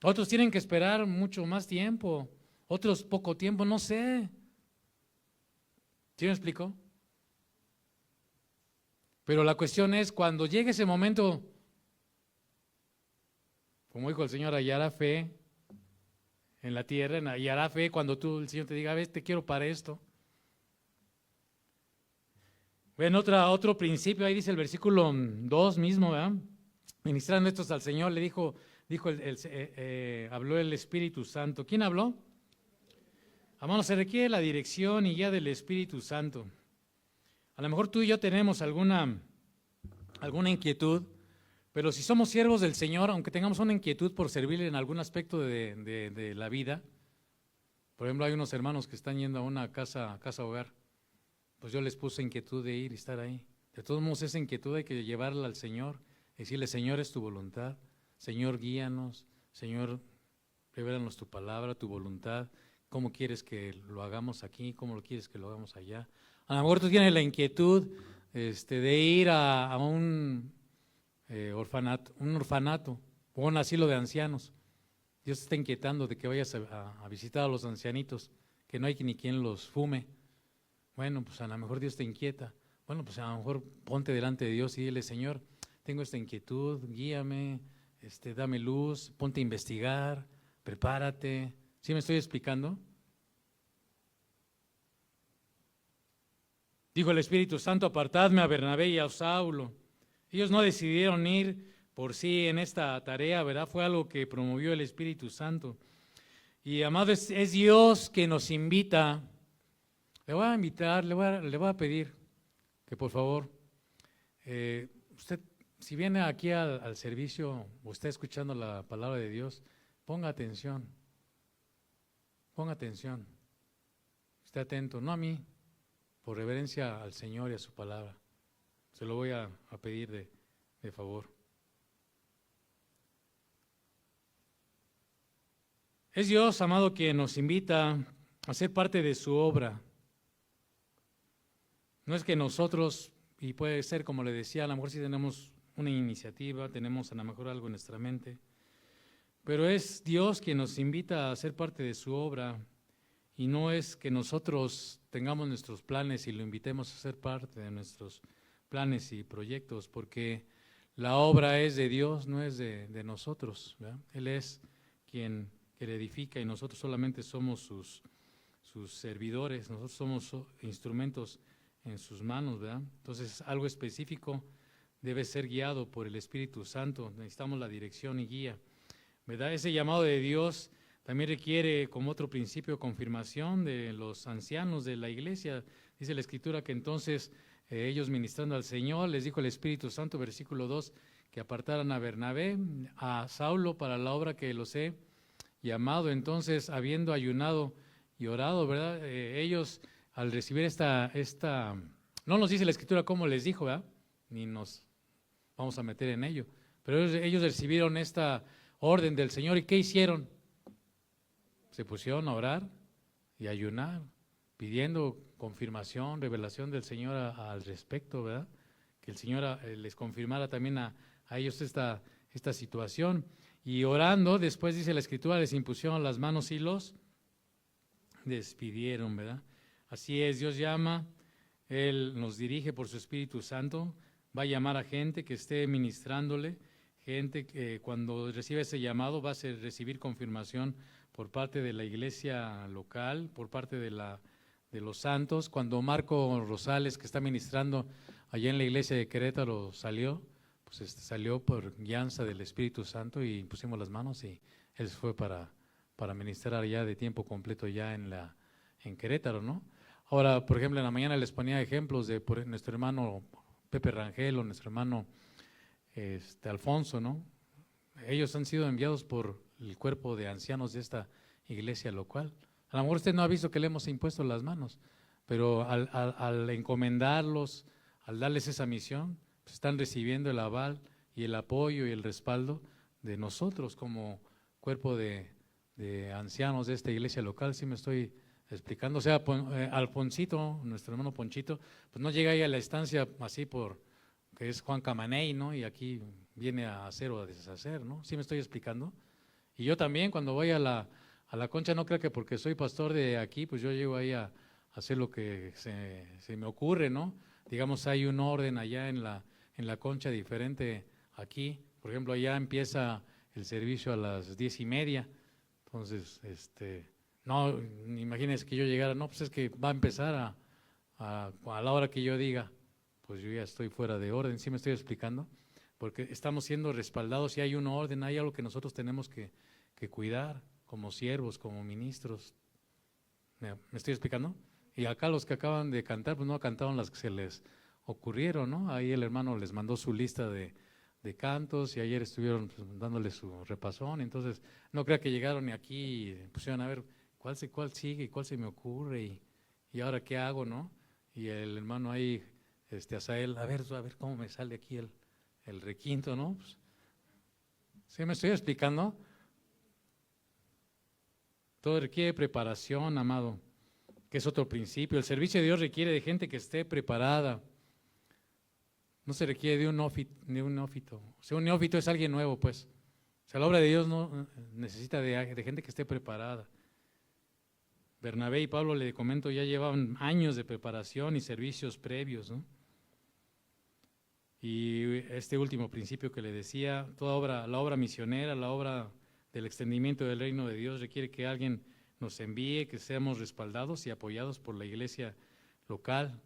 A otros tienen que esperar mucho más tiempo. Otros poco tiempo, no sé. ¿Sí me explico? Pero la cuestión es, cuando llegue ese momento Como dijo el Señor, hallará fe en la tierra, hallará fe cuando el Señor te diga, ves, te quiero para esto. Ven, otro principio, ahí dice el versículo 2 mismo, ¿verdad? Ministrando estos al Señor, le dijo habló el Espíritu Santo. ¿Quién habló? Hermanos, se requiere la dirección y guía del Espíritu Santo. A lo mejor tú y yo tenemos alguna inquietud, pero si somos siervos del Señor, aunque tengamos una inquietud por servirle en algún aspecto de la vida, por ejemplo, hay unos hermanos que están yendo a una casa hogar, pues yo les puse inquietud de ir y estar ahí. De todos modos, esa inquietud hay que llevarla al Señor, decirle, Señor, es tu voluntad, Señor, guíanos, Señor, revélanos tu palabra, tu voluntad, cómo quieres que lo hagamos aquí, cómo lo quieres que lo hagamos allá. A lo mejor tú tienes la inquietud de ir a un orfanato o un asilo de ancianos. Dios te está inquietando de que vayas a visitar a los ancianitos, que no hay ni quien los fume. Bueno, pues a lo mejor Dios te inquieta. Bueno, pues a lo mejor ponte delante de Dios y dile, Señor, tengo esta inquietud, guíame, dame luz, ponte a investigar, prepárate. ¿Sí me estoy explicando? Dijo el Espíritu Santo, apartadme a Bernabé y a Saulo. Ellos no decidieron ir por sí en esta tarea, ¿verdad? Fue algo que promovió el Espíritu Santo. Y amado, es Dios que nos invita. Le voy a invitar, le voy a pedir que por favor, usted, si viene aquí al servicio o está escuchando la palabra de Dios, ponga atención, esté atento, no a mí, por reverencia al Señor y a su palabra. Se lo voy a pedir de favor. Es Dios, amado, quien nos invita a ser parte de su obra. No es que nosotros, y puede ser como le decía, a lo mejor sí tenemos una iniciativa, tenemos a lo mejor algo en nuestra mente, pero es Dios quien nos invita a ser parte de su obra y no es que nosotros tengamos nuestros planes y lo invitemos a ser parte de nuestros planes y proyectos, porque la obra es de Dios, no es de nosotros, ¿verdad? Él es quien le edifica y nosotros solamente somos sus servidores, nosotros somos instrumentos en sus manos, ¿verdad? Entonces, algo específico debe ser guiado por el Espíritu Santo. Necesitamos la dirección y guía, ¿verdad? Ese llamado de Dios también requiere, como otro principio, confirmación de los ancianos de la iglesia. Dice la Escritura que entonces ellos ministrando al Señor, les dijo el Espíritu Santo, versículo 2, que apartaran a Bernabé, a Saulo para la obra que los he llamado. Entonces, habiendo ayunado y orado, ¿verdad? Ellos al recibir no nos dice la Escritura cómo les dijo, ¿verdad? Ni nos vamos a meter en ello, pero ellos recibieron esta orden del Señor y ¿qué hicieron? Se pusieron a orar y a ayunar, pidiendo confirmación, revelación del Señor al respecto, ¿verdad? Que el Señor les confirmara también a ellos esta situación. Y orando, después dice la Escritura, les impusieron las manos y los despidieron, ¿verdad? Así es, Dios llama, Él nos dirige por su Espíritu Santo, va a llamar a gente que esté ministrándole, gente que cuando recibe ese llamado va a recibir confirmación por parte de la iglesia local, por parte de los santos. Cuando Marco Rosales, que está ministrando allá en la iglesia de Querétaro, salió, pues salió por guianza del Espíritu Santo y pusimos las manos y él fue para ministrar ya de tiempo completo ya en Querétaro, ¿no? Ahora, por ejemplo, en la mañana les ponía ejemplos de por nuestro hermano Pepe Rangel o nuestro hermano Alfonso, ¿no? Ellos han sido enviados por el cuerpo de ancianos de esta iglesia local. A lo mejor usted no ha visto que le hemos impuesto las manos, pero al encomendarlos, al darles esa misión, pues están recibiendo el aval y el apoyo y el respaldo de nosotros como cuerpo de ancianos de esta iglesia local. ¿Sí me estoy explicando? O sea, Alfonsito, nuestro hermano Ponchito, pues no llega ahí a la estancia así que es Juan Camaney, ¿no? Y aquí viene a hacer o a deshacer, ¿no? ¿Sí me estoy explicando? Y yo también cuando voy a la Concha, no creo que porque soy pastor de aquí, pues yo llego ahí a hacer lo que se me ocurre, ¿no? Digamos, hay un orden allá en la Concha diferente aquí. Por ejemplo, allá empieza el servicio a las 10:30. Entonces, no, imagínense que yo llegara, no, pues es que va a empezar a la hora que yo diga, pues yo ya estoy fuera de orden. ¿Sí me estoy explicando? Porque estamos siendo respaldados y hay un orden, hay algo que nosotros tenemos que cuidar como siervos, como ministros. ¿Me estoy explicando? Y acá los que acaban de cantar, pues no cantaron las que se les ocurrieron, ¿no? Ahí el hermano les mandó su lista de cantos y ayer estuvieron pues, dándole su repasón. Entonces, no crea que llegaron y aquí pusieron a ver cuál sigue y cuál se me ocurre y ahora qué hago, ¿no? Y el hermano ahí, Asael, a ver cómo me sale aquí el requinto, ¿no? Pues, ¿sí me estoy explicando? Todo requiere preparación, amado, que es otro principio. El servicio de Dios requiere de gente que esté preparada. No se requiere de un neófito. O sea, un neófito es alguien nuevo, pues. O sea, la obra de Dios no necesita de gente que esté preparada. Bernabé y Pablo, le comento, ya llevaban años de preparación y servicios previos, ¿no? Y este último principio que le decía, la obra misionera, la obra del extendimiento del reino de Dios requiere que alguien nos envíe, que seamos respaldados y apoyados por la iglesia local.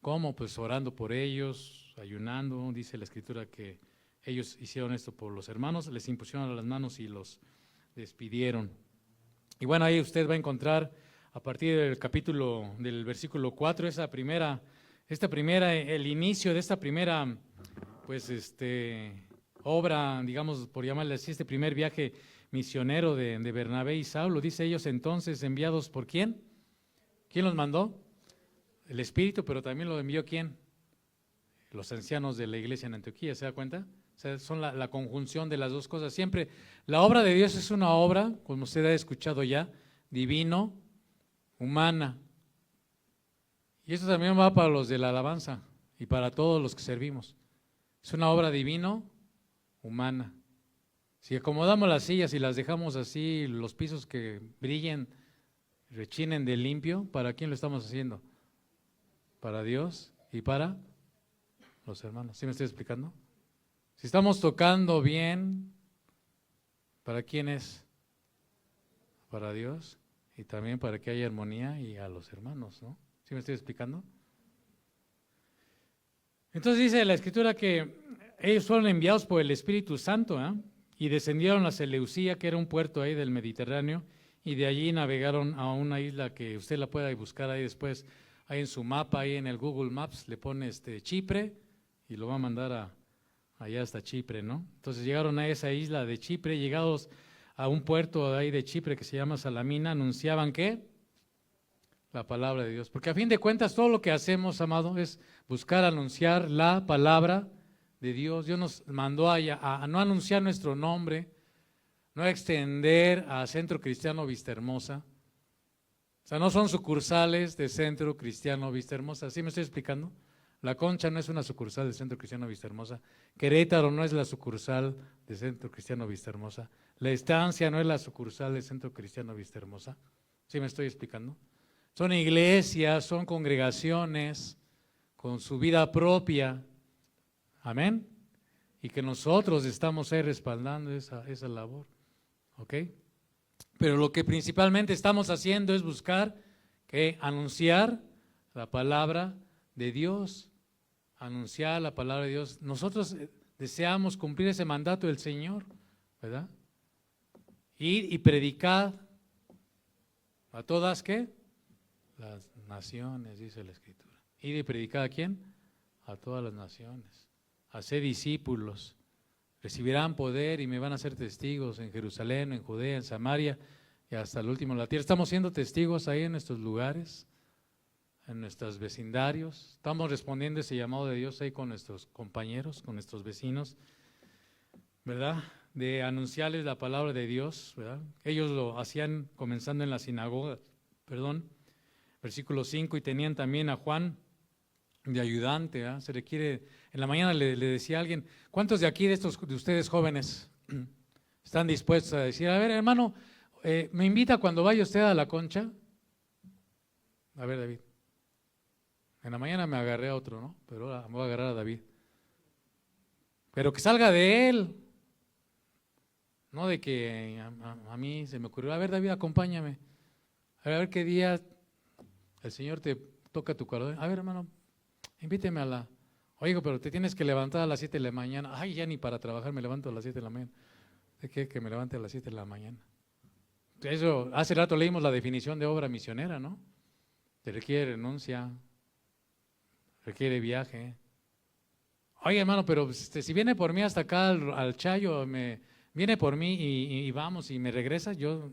¿Cómo? Pues orando por ellos, ayunando. Dice la Escritura que ellos hicieron esto por los hermanos, les impusieron las manos y los despidieron. Y bueno, ahí usted va a encontrar a partir del versículo 4, el inicio de esta primera, pues obra, digamos, por llamarle así, este primer viaje misionero de Bernabé y Saulo. Dice ellos entonces, enviados por ¿quién? ¿Quién los mandó? El Espíritu, pero también lo envió ¿quién? Los ancianos de la iglesia en Antioquía, ¿se da cuenta? O sea, son la conjunción de las dos cosas. Siempre, la obra de Dios es una obra, como usted ha escuchado ya, divino, humana. Y esto también va para los de la alabanza y para todos los que servimos. Es una obra divino, humana. Si acomodamos las sillas y las dejamos así, los pisos que brillen, rechinen de limpio, ¿para quién lo estamos haciendo? Para Dios y para los hermanos. ¿Sí me estoy explicando? Si estamos tocando bien, ¿para quién es? Para Dios y también para que haya armonía y a los hermanos, ¿no? ¿Sí me estoy explicando? Entonces dice la Escritura que ellos fueron enviados por el Espíritu Santo, ¿eh? Y descendieron a Seleucía, que era un puerto ahí del Mediterráneo, y de allí navegaron a una isla que usted la pueda buscar ahí después, ahí en su mapa, ahí en el Google Maps, le pone Chipre y lo va a mandar allá hasta Chipre, ¿no? Entonces llegaron a esa isla de Chipre, llegados a un puerto ahí de Chipre que se llama Salamina, anunciaban ¿qué? La palabra de Dios. Porque a fin de cuentas todo lo que hacemos, amado, es buscar anunciar la palabra de Dios. Dios nos mandó a no anunciar nuestro nombre, no a extender a Centro Cristiano Vistahermosa. O sea, no son sucursales de Centro Cristiano Vistahermosa. ¿Sí me estoy explicando? La Concha no es una sucursal de Centro Cristiano Vistahermosa. Querétaro no es la sucursal de Centro Cristiano Vistahermosa. La Estancia no es la sucursal de Centro Cristiano Vistahermosa. ¿Sí me estoy explicando? Son iglesias, son congregaciones con su vida propia. Amén. Y que nosotros estamos ahí respaldando esa labor. ¿Ok? Pero lo que principalmente estamos haciendo es buscar anunciar la palabra de Dios. Anunciar la palabra de Dios. Nosotros deseamos cumplir ese mandato del Señor, ¿verdad? Ir y predicar a todas, ¿qué? Las naciones, dice la Escritura. Ir y predicar ¿a quién? A todas las naciones. Hacer discípulos. Recibirán poder y me van a ser testigos en Jerusalén, en Judea, en Samaria y hasta el último de la tierra. Estamos siendo testigos ahí en nuestros lugares, en nuestros vecindarios. Estamos respondiendo ese llamado de Dios ahí con nuestros compañeros, con nuestros vecinos, ¿verdad? De anunciarles la palabra de Dios, ¿verdad? Ellos lo hacían comenzando en la sinagoga, versículo 5, y tenían también a Juan de ayudante, ¿eh? Se requiere, en la mañana le decía a alguien, ¿cuántos de aquí de ustedes jóvenes están dispuestos a decir, a ver hermano, me invita cuando vaya usted a la Concha? A ver David, en la mañana me agarré a otro, ¿no? Pero ahora me voy a agarrar a David. Pero que salga de él. No de que a mí se me ocurrió, a ver David, acompáñame, a ver qué día el Señor te toca tu corazón. A ver hermano, invíteme a la... Oigo, pero te tienes que levantar a las 7 de la mañana. Ay, ya ni para trabajar me levanto a las 7 de la mañana. ¿De qué? Que me levante a las 7 de la mañana. Eso, hace rato leímos la definición de obra misionera, ¿no? Te requiere renuncia, requiere viaje. Oye, hermano, pero si viene por mí hasta acá al Chayo, viene por mí y vamos y me regresa, yo...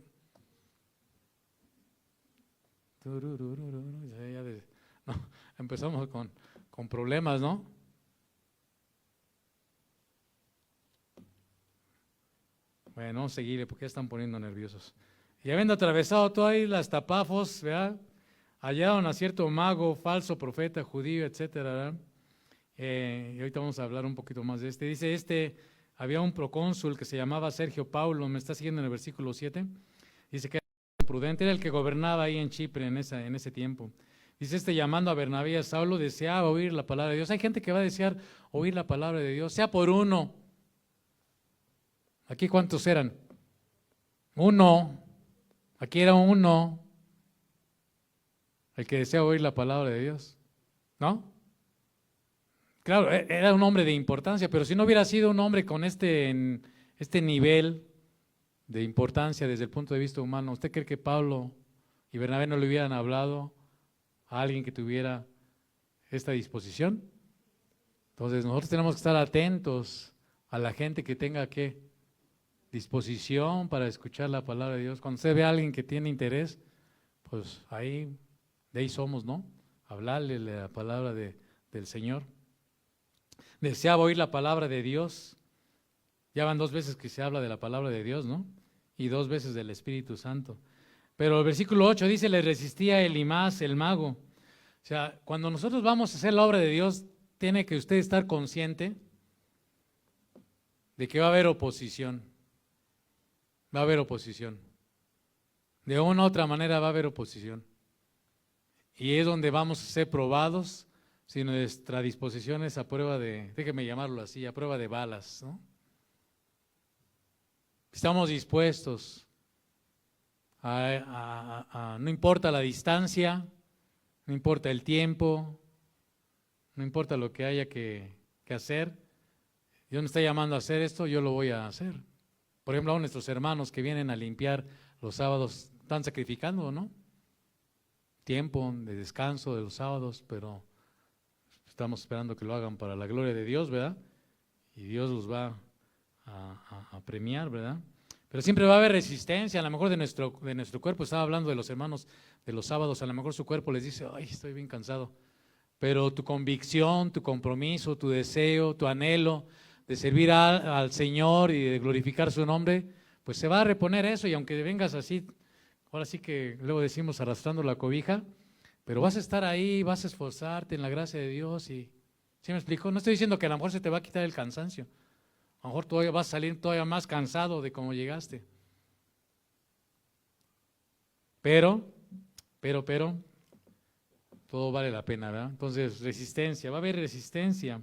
No, empezamos con problemas, ¿no? Bueno, vamos a seguirle porque ya están poniendo nerviosos. Y habiendo atravesado todas ahí las Tapafos, ¿verdad? Hallaron a cierto mago, falso profeta, judío, etcétera, ¿verdad? Y ahorita vamos a hablar un poquito más de este. Dice, había un procónsul que se llamaba Sergio Paulo, me está siguiendo en el versículo 7. Dice que era prudente, era el que gobernaba ahí en Chipre en ese tiempo. Dice, llamando a Bernabé y a Saulo, deseaba oír la palabra de Dios. Hay gente que va a desear oír la palabra de Dios, sea por uno. ¿Aquí cuántos eran? Uno. Aquí era uno. El que desea oír la palabra de Dios, ¿no? Claro, era un hombre de importancia, pero si no hubiera sido un hombre con este nivel de importancia desde el punto de vista humano, ¿usted cree que Pablo y Bernabé no le hubieran hablado a alguien que tuviera esta disposición? Entonces nosotros tenemos que estar atentos a la gente que tenga disposición para escuchar la palabra de Dios. Cuando usted ve a alguien que tiene interés, pues de ahí somos, ¿no? Hablarle la palabra del Señor. Deseaba oír la palabra de Dios. Ya van 2 veces que se habla de la palabra de Dios, ¿no? Y 2 veces del Espíritu Santo. Pero el versículo 8 dice, le resistía Elimás, el mago. O sea, cuando nosotros vamos a hacer la obra de Dios, tiene que usted estar consciente de que va a haber oposición. Va a haber oposición. De una u otra manera va a haber oposición. Y es donde vamos a ser probados si nuestra disposición es a prueba déjeme llamarlo así, a prueba de balas, ¿no? Estamos dispuestos no importa la distancia, no importa el tiempo, no importa lo que haya que hacer, Dios me está llamando a hacer esto, yo lo voy a hacer. Por ejemplo, a nuestros hermanos que vienen a limpiar los sábados, están sacrificando, ¿no? Tiempo de descanso de los sábados, pero estamos esperando que lo hagan para la gloria de Dios, ¿verdad? Y Dios los va a premiar, ¿verdad? Pero siempre va a haber resistencia, a lo mejor de nuestro cuerpo. Estaba hablando de los hermanos de los sábados, a lo mejor su cuerpo les dice, ay, estoy bien cansado. Pero tu convicción, tu compromiso, tu deseo, tu anhelo de servir al Señor y de glorificar su nombre, pues se va a reponer eso. Y aunque vengas así, ahora sí que luego decimos arrastrando la cobija, pero vas a estar ahí, vas a esforzarte en la gracia de Dios. Y ¿sí me explico? No estoy diciendo que a lo mejor se te va a quitar el cansancio. A lo mejor todavía vas a salir todavía más cansado de cómo llegaste. Pero, todo vale la pena, ¿verdad? Entonces, resistencia, va a haber resistencia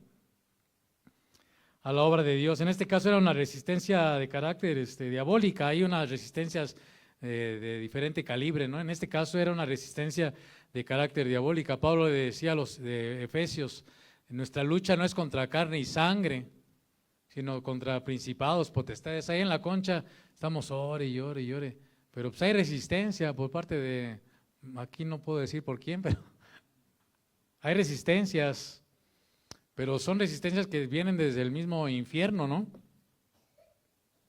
a la obra de Dios. En este caso era una resistencia de carácter diabólica, hay unas resistencias de diferente calibre, ¿no? En este caso era una resistencia de carácter diabólica. Pablo le decía a los de Efesios, nuestra lucha no es contra carne y sangre, sino contra principados, potestades. Ahí en la concha estamos ore y ore y ore, pero pues hay resistencia por parte de, aquí no puedo decir por quién, pero hay resistencias, pero son resistencias que vienen desde el mismo infierno, ¿no?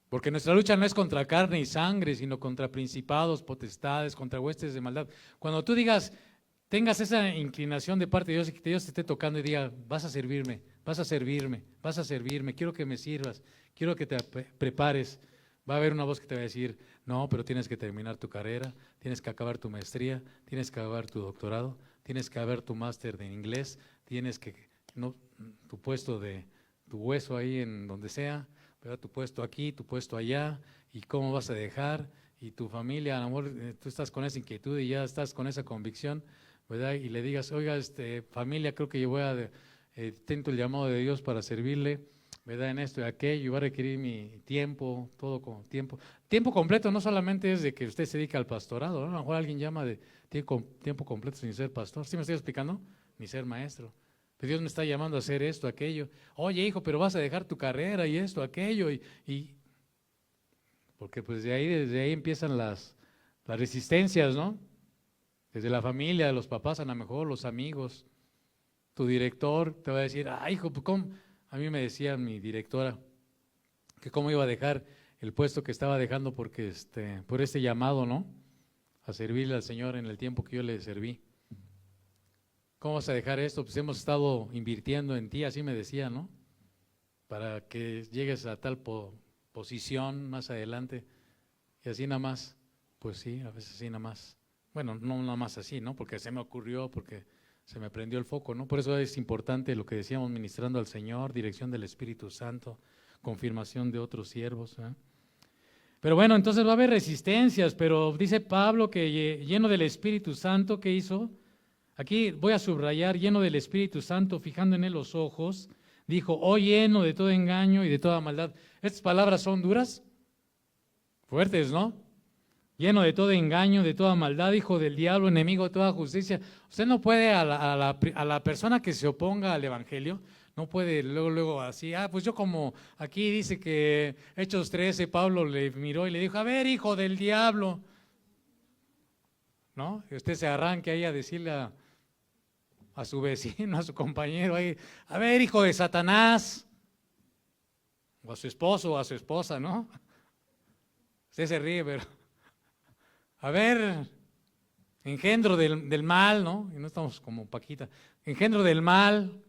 Porque nuestra lucha no es contra carne y sangre, sino contra principados, potestades, contra huestes de maldad. Cuando tú tengas esa inclinación de parte de Dios y que Dios te esté tocando y diga, vas a servirme, vas a servirme, vas a servirme, quiero que me sirvas, quiero que te prepares, va a haber una voz que te va a decir, no, pero tienes que terminar tu carrera, tienes que acabar tu maestría, tienes que acabar tu doctorado, tienes que acabar tu máster de inglés, tienes que, no, tu puesto tu hueso ahí en donde sea, ¿verdad? Tu puesto aquí, tu puesto allá, y cómo vas a dejar, y tu familia, a lo mejor tú estás con esa inquietud y ya estás con esa convicción, ¿verdad? Y le digas, oiga, familia, creo que yo tengo el llamado de Dios para servirle, ¿verdad? En esto y aquello, va a requerir mi tiempo, todo con tiempo. Tiempo completo no solamente es de que usted se dedica al pastorado, ¿no? A lo mejor alguien llama de tiempo completo sin ser pastor. ¿Sí me estoy explicando? Ni ser maestro. Pero Dios me está llamando a hacer esto, aquello. Oye, hijo, pero vas a dejar tu carrera y esto, aquello. Porque pues desde ahí empiezan las resistencias, ¿no? Desde la familia, los papás, a lo mejor, los amigos. Tu director te va a decir, hijo, pues ¿cómo? A mí me decía mi directora que cómo iba a dejar el puesto que estaba dejando porque por este llamado, ¿no? A servirle al Señor en el tiempo que yo le serví. ¿Cómo vas a dejar esto? Pues hemos estado invirtiendo en ti, así me decía, ¿no? Para que llegues a tal posición más adelante. Y así nada más, pues sí, a veces así nada más. Bueno, no nada más así, ¿no? Porque se me ocurrió, porque se me prendió el foco, ¿no? Por eso es importante lo que decíamos, ministrando al Señor, dirección del Espíritu Santo, confirmación de otros siervos, ¿eh? Pero bueno, entonces va a haber resistencias, pero dice Pablo que lleno del Espíritu Santo, ¿qué hizo? Aquí voy a subrayar, lleno del Espíritu Santo, fijando en él los ojos, dijo, oh lleno de todo engaño y de toda maldad. Estas palabras son duras, fuertes, ¿no? Lleno de todo engaño, de toda maldad, hijo del diablo, enemigo de toda justicia. Usted no puede a la persona que se oponga al Evangelio, no puede luego así, pues yo como aquí dice que Hechos 13, Pablo le miró y le dijo, a ver, hijo del diablo, ¿no? Y usted se arranque ahí a decirle a su vecino, a su compañero ahí, a ver, hijo de Satanás, o a su esposo o a su esposa, ¿no? Usted se ríe, pero, a ver, engendro del mal, ¿no? Y no estamos como Paquita, engendro del mal.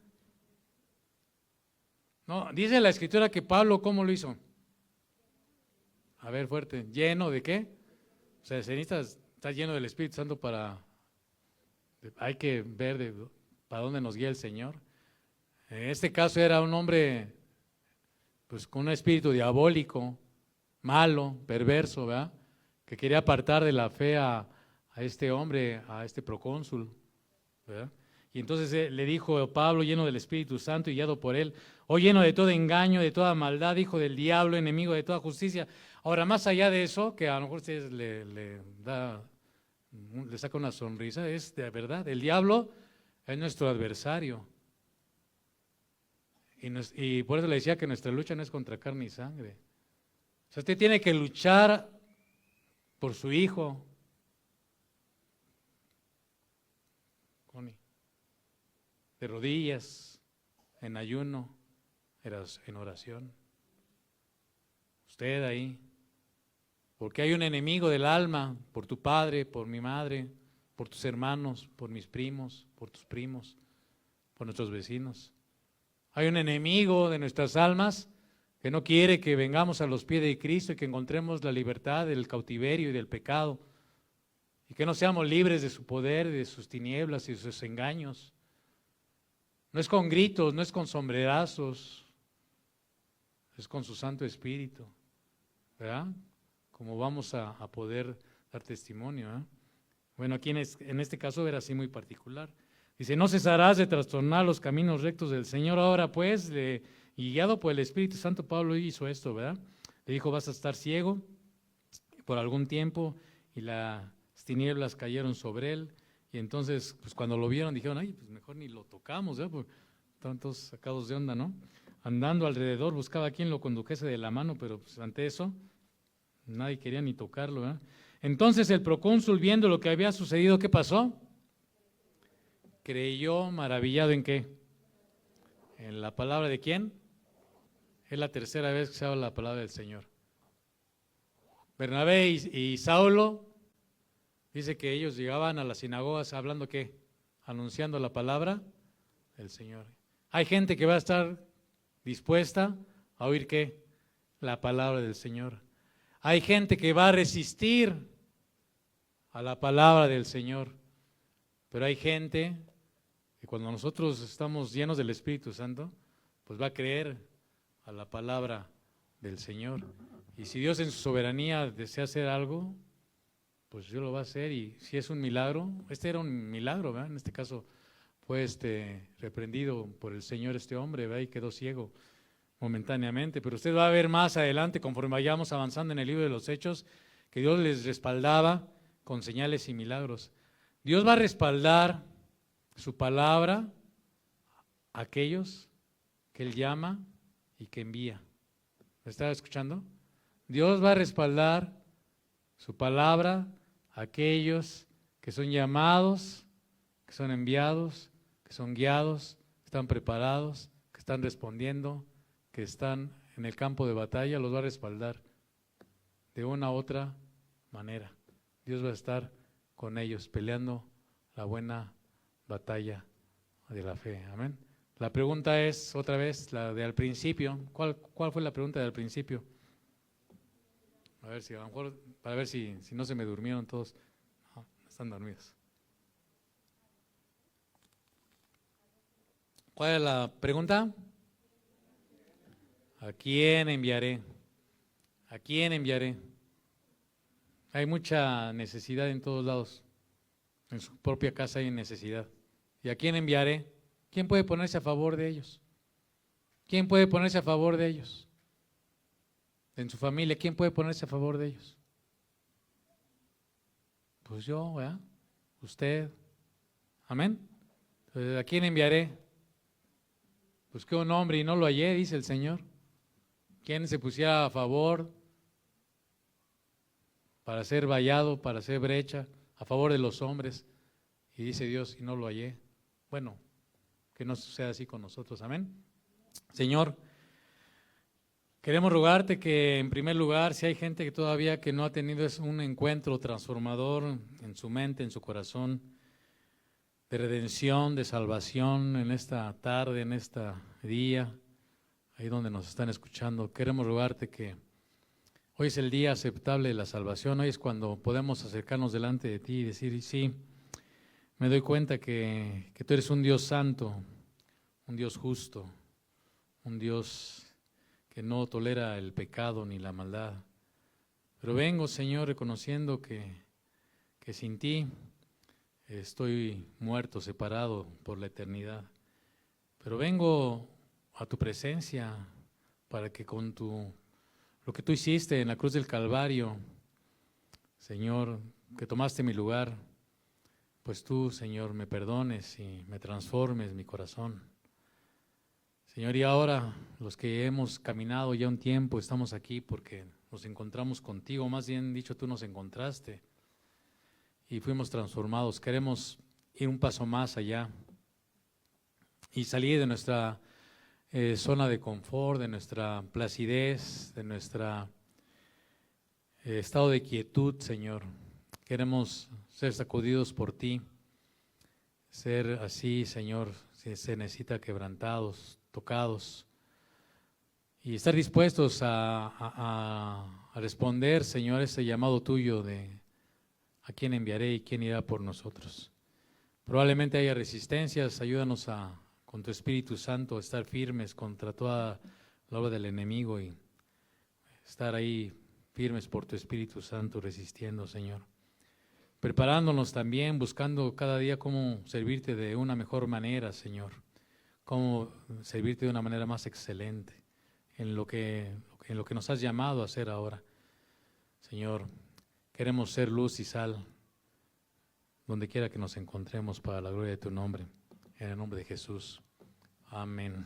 No, dice la Escritura que Pablo, ¿cómo lo hizo? A ver, fuerte, ¿lleno de qué? O sea, está lleno del Espíritu Santo hay que ver para dónde nos guía el Señor. En este caso era un hombre, pues con un espíritu diabólico, malo, perverso, ¿verdad? Que quería apartar de la fe a este hombre, a este procónsul, ¿verdad? Y entonces le dijo Pablo, lleno del Espíritu Santo y guiado por él, oh lleno de todo engaño, de toda maldad, hijo del diablo, enemigo de toda justicia. Ahora, más allá de eso, que a lo mejor ustedes le saca una sonrisa, es de verdad, el diablo es nuestro adversario. Y por eso le decía que nuestra lucha no es contra carne y sangre. O sea, usted tiene que luchar por su hijo. Connie, de rodillas, en ayuno, en oración. Usted ahí. Porque hay un enemigo del alma, por tu padre, por mi madre, por tus hermanos, por mis primos, por tus primos, por nuestros vecinos. Hay un enemigo de nuestras almas que no quiere que vengamos a los pies de Cristo y que encontremos la libertad del cautiverio y del pecado y que no seamos libres de su poder, de sus tinieblas y de sus engaños. No es con gritos, no es con sombrerazos, es con su Santo Espíritu, ¿verdad? Como vamos a poder dar testimonio, ¿eh? Bueno, aquí en este caso era así muy particular. Dice, no cesarás de trastornar los caminos rectos del Señor. Ahora pues, y guiado por el Espíritu Santo, Pablo hizo esto, ¿verdad? Le dijo, vas a estar ciego por algún tiempo, y las tinieblas cayeron sobre él. Y entonces, pues cuando lo vieron, dijeron, pues mejor ni lo tocamos, ¿eh? Porque estaban todos sacados de onda, ¿no? Andando alrededor, buscaba a quien lo condujese de la mano, pero pues ante eso, nadie quería ni tocarlo, ¿verdad? Entonces el procónsul, viendo lo que había sucedido, ¿qué pasó? Creyó, maravillado ¿en qué? ¿En la palabra de quién? Es la tercera vez que se habla la palabra del Señor. Bernabé y Saulo, dice que ellos llegaban a las sinagogas hablando ¿qué? Anunciando la palabra del Señor. Hay gente que va a estar dispuesta a oír ¿qué? La palabra del Señor. Hay gente que va a resistir a la palabra del Señor, pero hay gente que cuando nosotros estamos llenos del Espíritu Santo, pues va a creer a la palabra del Señor. Y si Dios en su soberanía desea hacer algo, pues Dios lo va a hacer. Y si es un milagro, este era un milagro, ¿verdad? En este caso fue reprendido por el Señor este hombre, ¿verdad? Y quedó ciego. momentáneamente, pero usted va a ver más adelante, conforme vayamos avanzando en el libro de los Hechos, que Dios les respaldaba con señales y milagros. Dios va a respaldar su palabra a aquellos que Él llama y que envía. ¿Me está escuchando? Dios va a respaldar su palabra a aquellos que son llamados, que son enviados, que son guiados, que están preparados, que están respondiendo, que están en el campo de batalla. Los va a respaldar de una u otra manera. Dios va a estar con ellos peleando la buena batalla de la fe. Amén. La pregunta es, otra vez, la de al principio. ¿Cuál fue la pregunta del principio? A ver si a lo mejor, para ver si no se me durmieron todos. No, están dormidos. ¿Cuál es la pregunta? ¿A quién enviaré? ¿A quién enviaré? Hay mucha necesidad en todos lados. En su propia casa hay necesidad. ¿Y a quién enviaré? ¿Quién puede ponerse a favor de ellos? ¿Quién puede ponerse a favor de ellos? En su familia, ¿quién puede ponerse a favor de ellos? Pues yo, ¿verdad? Usted. Amén. Entonces, ¿a quién enviaré? Busqué un hombre y no lo hallé, dice el Señor. ¿Quién se pusiera a favor para ser vallado, para hacer brecha, a favor de los hombres? Y dice Dios, y no lo hallé. Bueno, que no suceda así con nosotros. Amén. Señor, queremos rogarte que en primer lugar, si hay gente que todavía que no ha tenido un encuentro transformador en su mente, en su corazón, de redención, de salvación en esta tarde, en este día, ahí donde nos están escuchando, queremos rogarte que hoy es el día aceptable de la salvación, hoy es cuando podemos acercarnos delante de ti y decir, sí, me doy cuenta que tú eres un Dios santo, un Dios justo, un Dios que no tolera el pecado ni la maldad. Pero vengo, Señor, reconociendo que sin ti estoy muerto, separado por la eternidad. Pero vengo a tu presencia para que con lo que tú hiciste en la cruz del Calvario, Señor, que tomaste mi lugar, pues tú, Señor, me perdones y me transformes mi corazón. Señor, y ahora los que hemos caminado ya un tiempo estamos aquí porque nos encontramos contigo, más bien dicho, tú nos encontraste y fuimos transformados. Queremos ir un paso más allá y salir de nuestra zona de confort, de nuestra placidez, de nuestro estado de quietud, Señor. Queremos ser sacudidos por ti, ser así, Señor, si se necesita quebrantados, tocados, y estar dispuestos a responder, Señor, ese llamado tuyo de a quién enviaré y quién irá por nosotros. Probablemente haya resistencias, ayúdanos con tu Espíritu Santo a estar firmes contra toda la obra del enemigo y estar ahí firmes por tu Espíritu Santo resistiendo, Señor. Preparándonos también, buscando cada día cómo servirte de una mejor manera, Señor. Cómo servirte de una manera más excelente en lo que nos has llamado a hacer ahora. Señor, queremos ser luz y sal donde quiera que nos encontremos para la gloria de tu nombre. En el nombre de Jesús. Amén.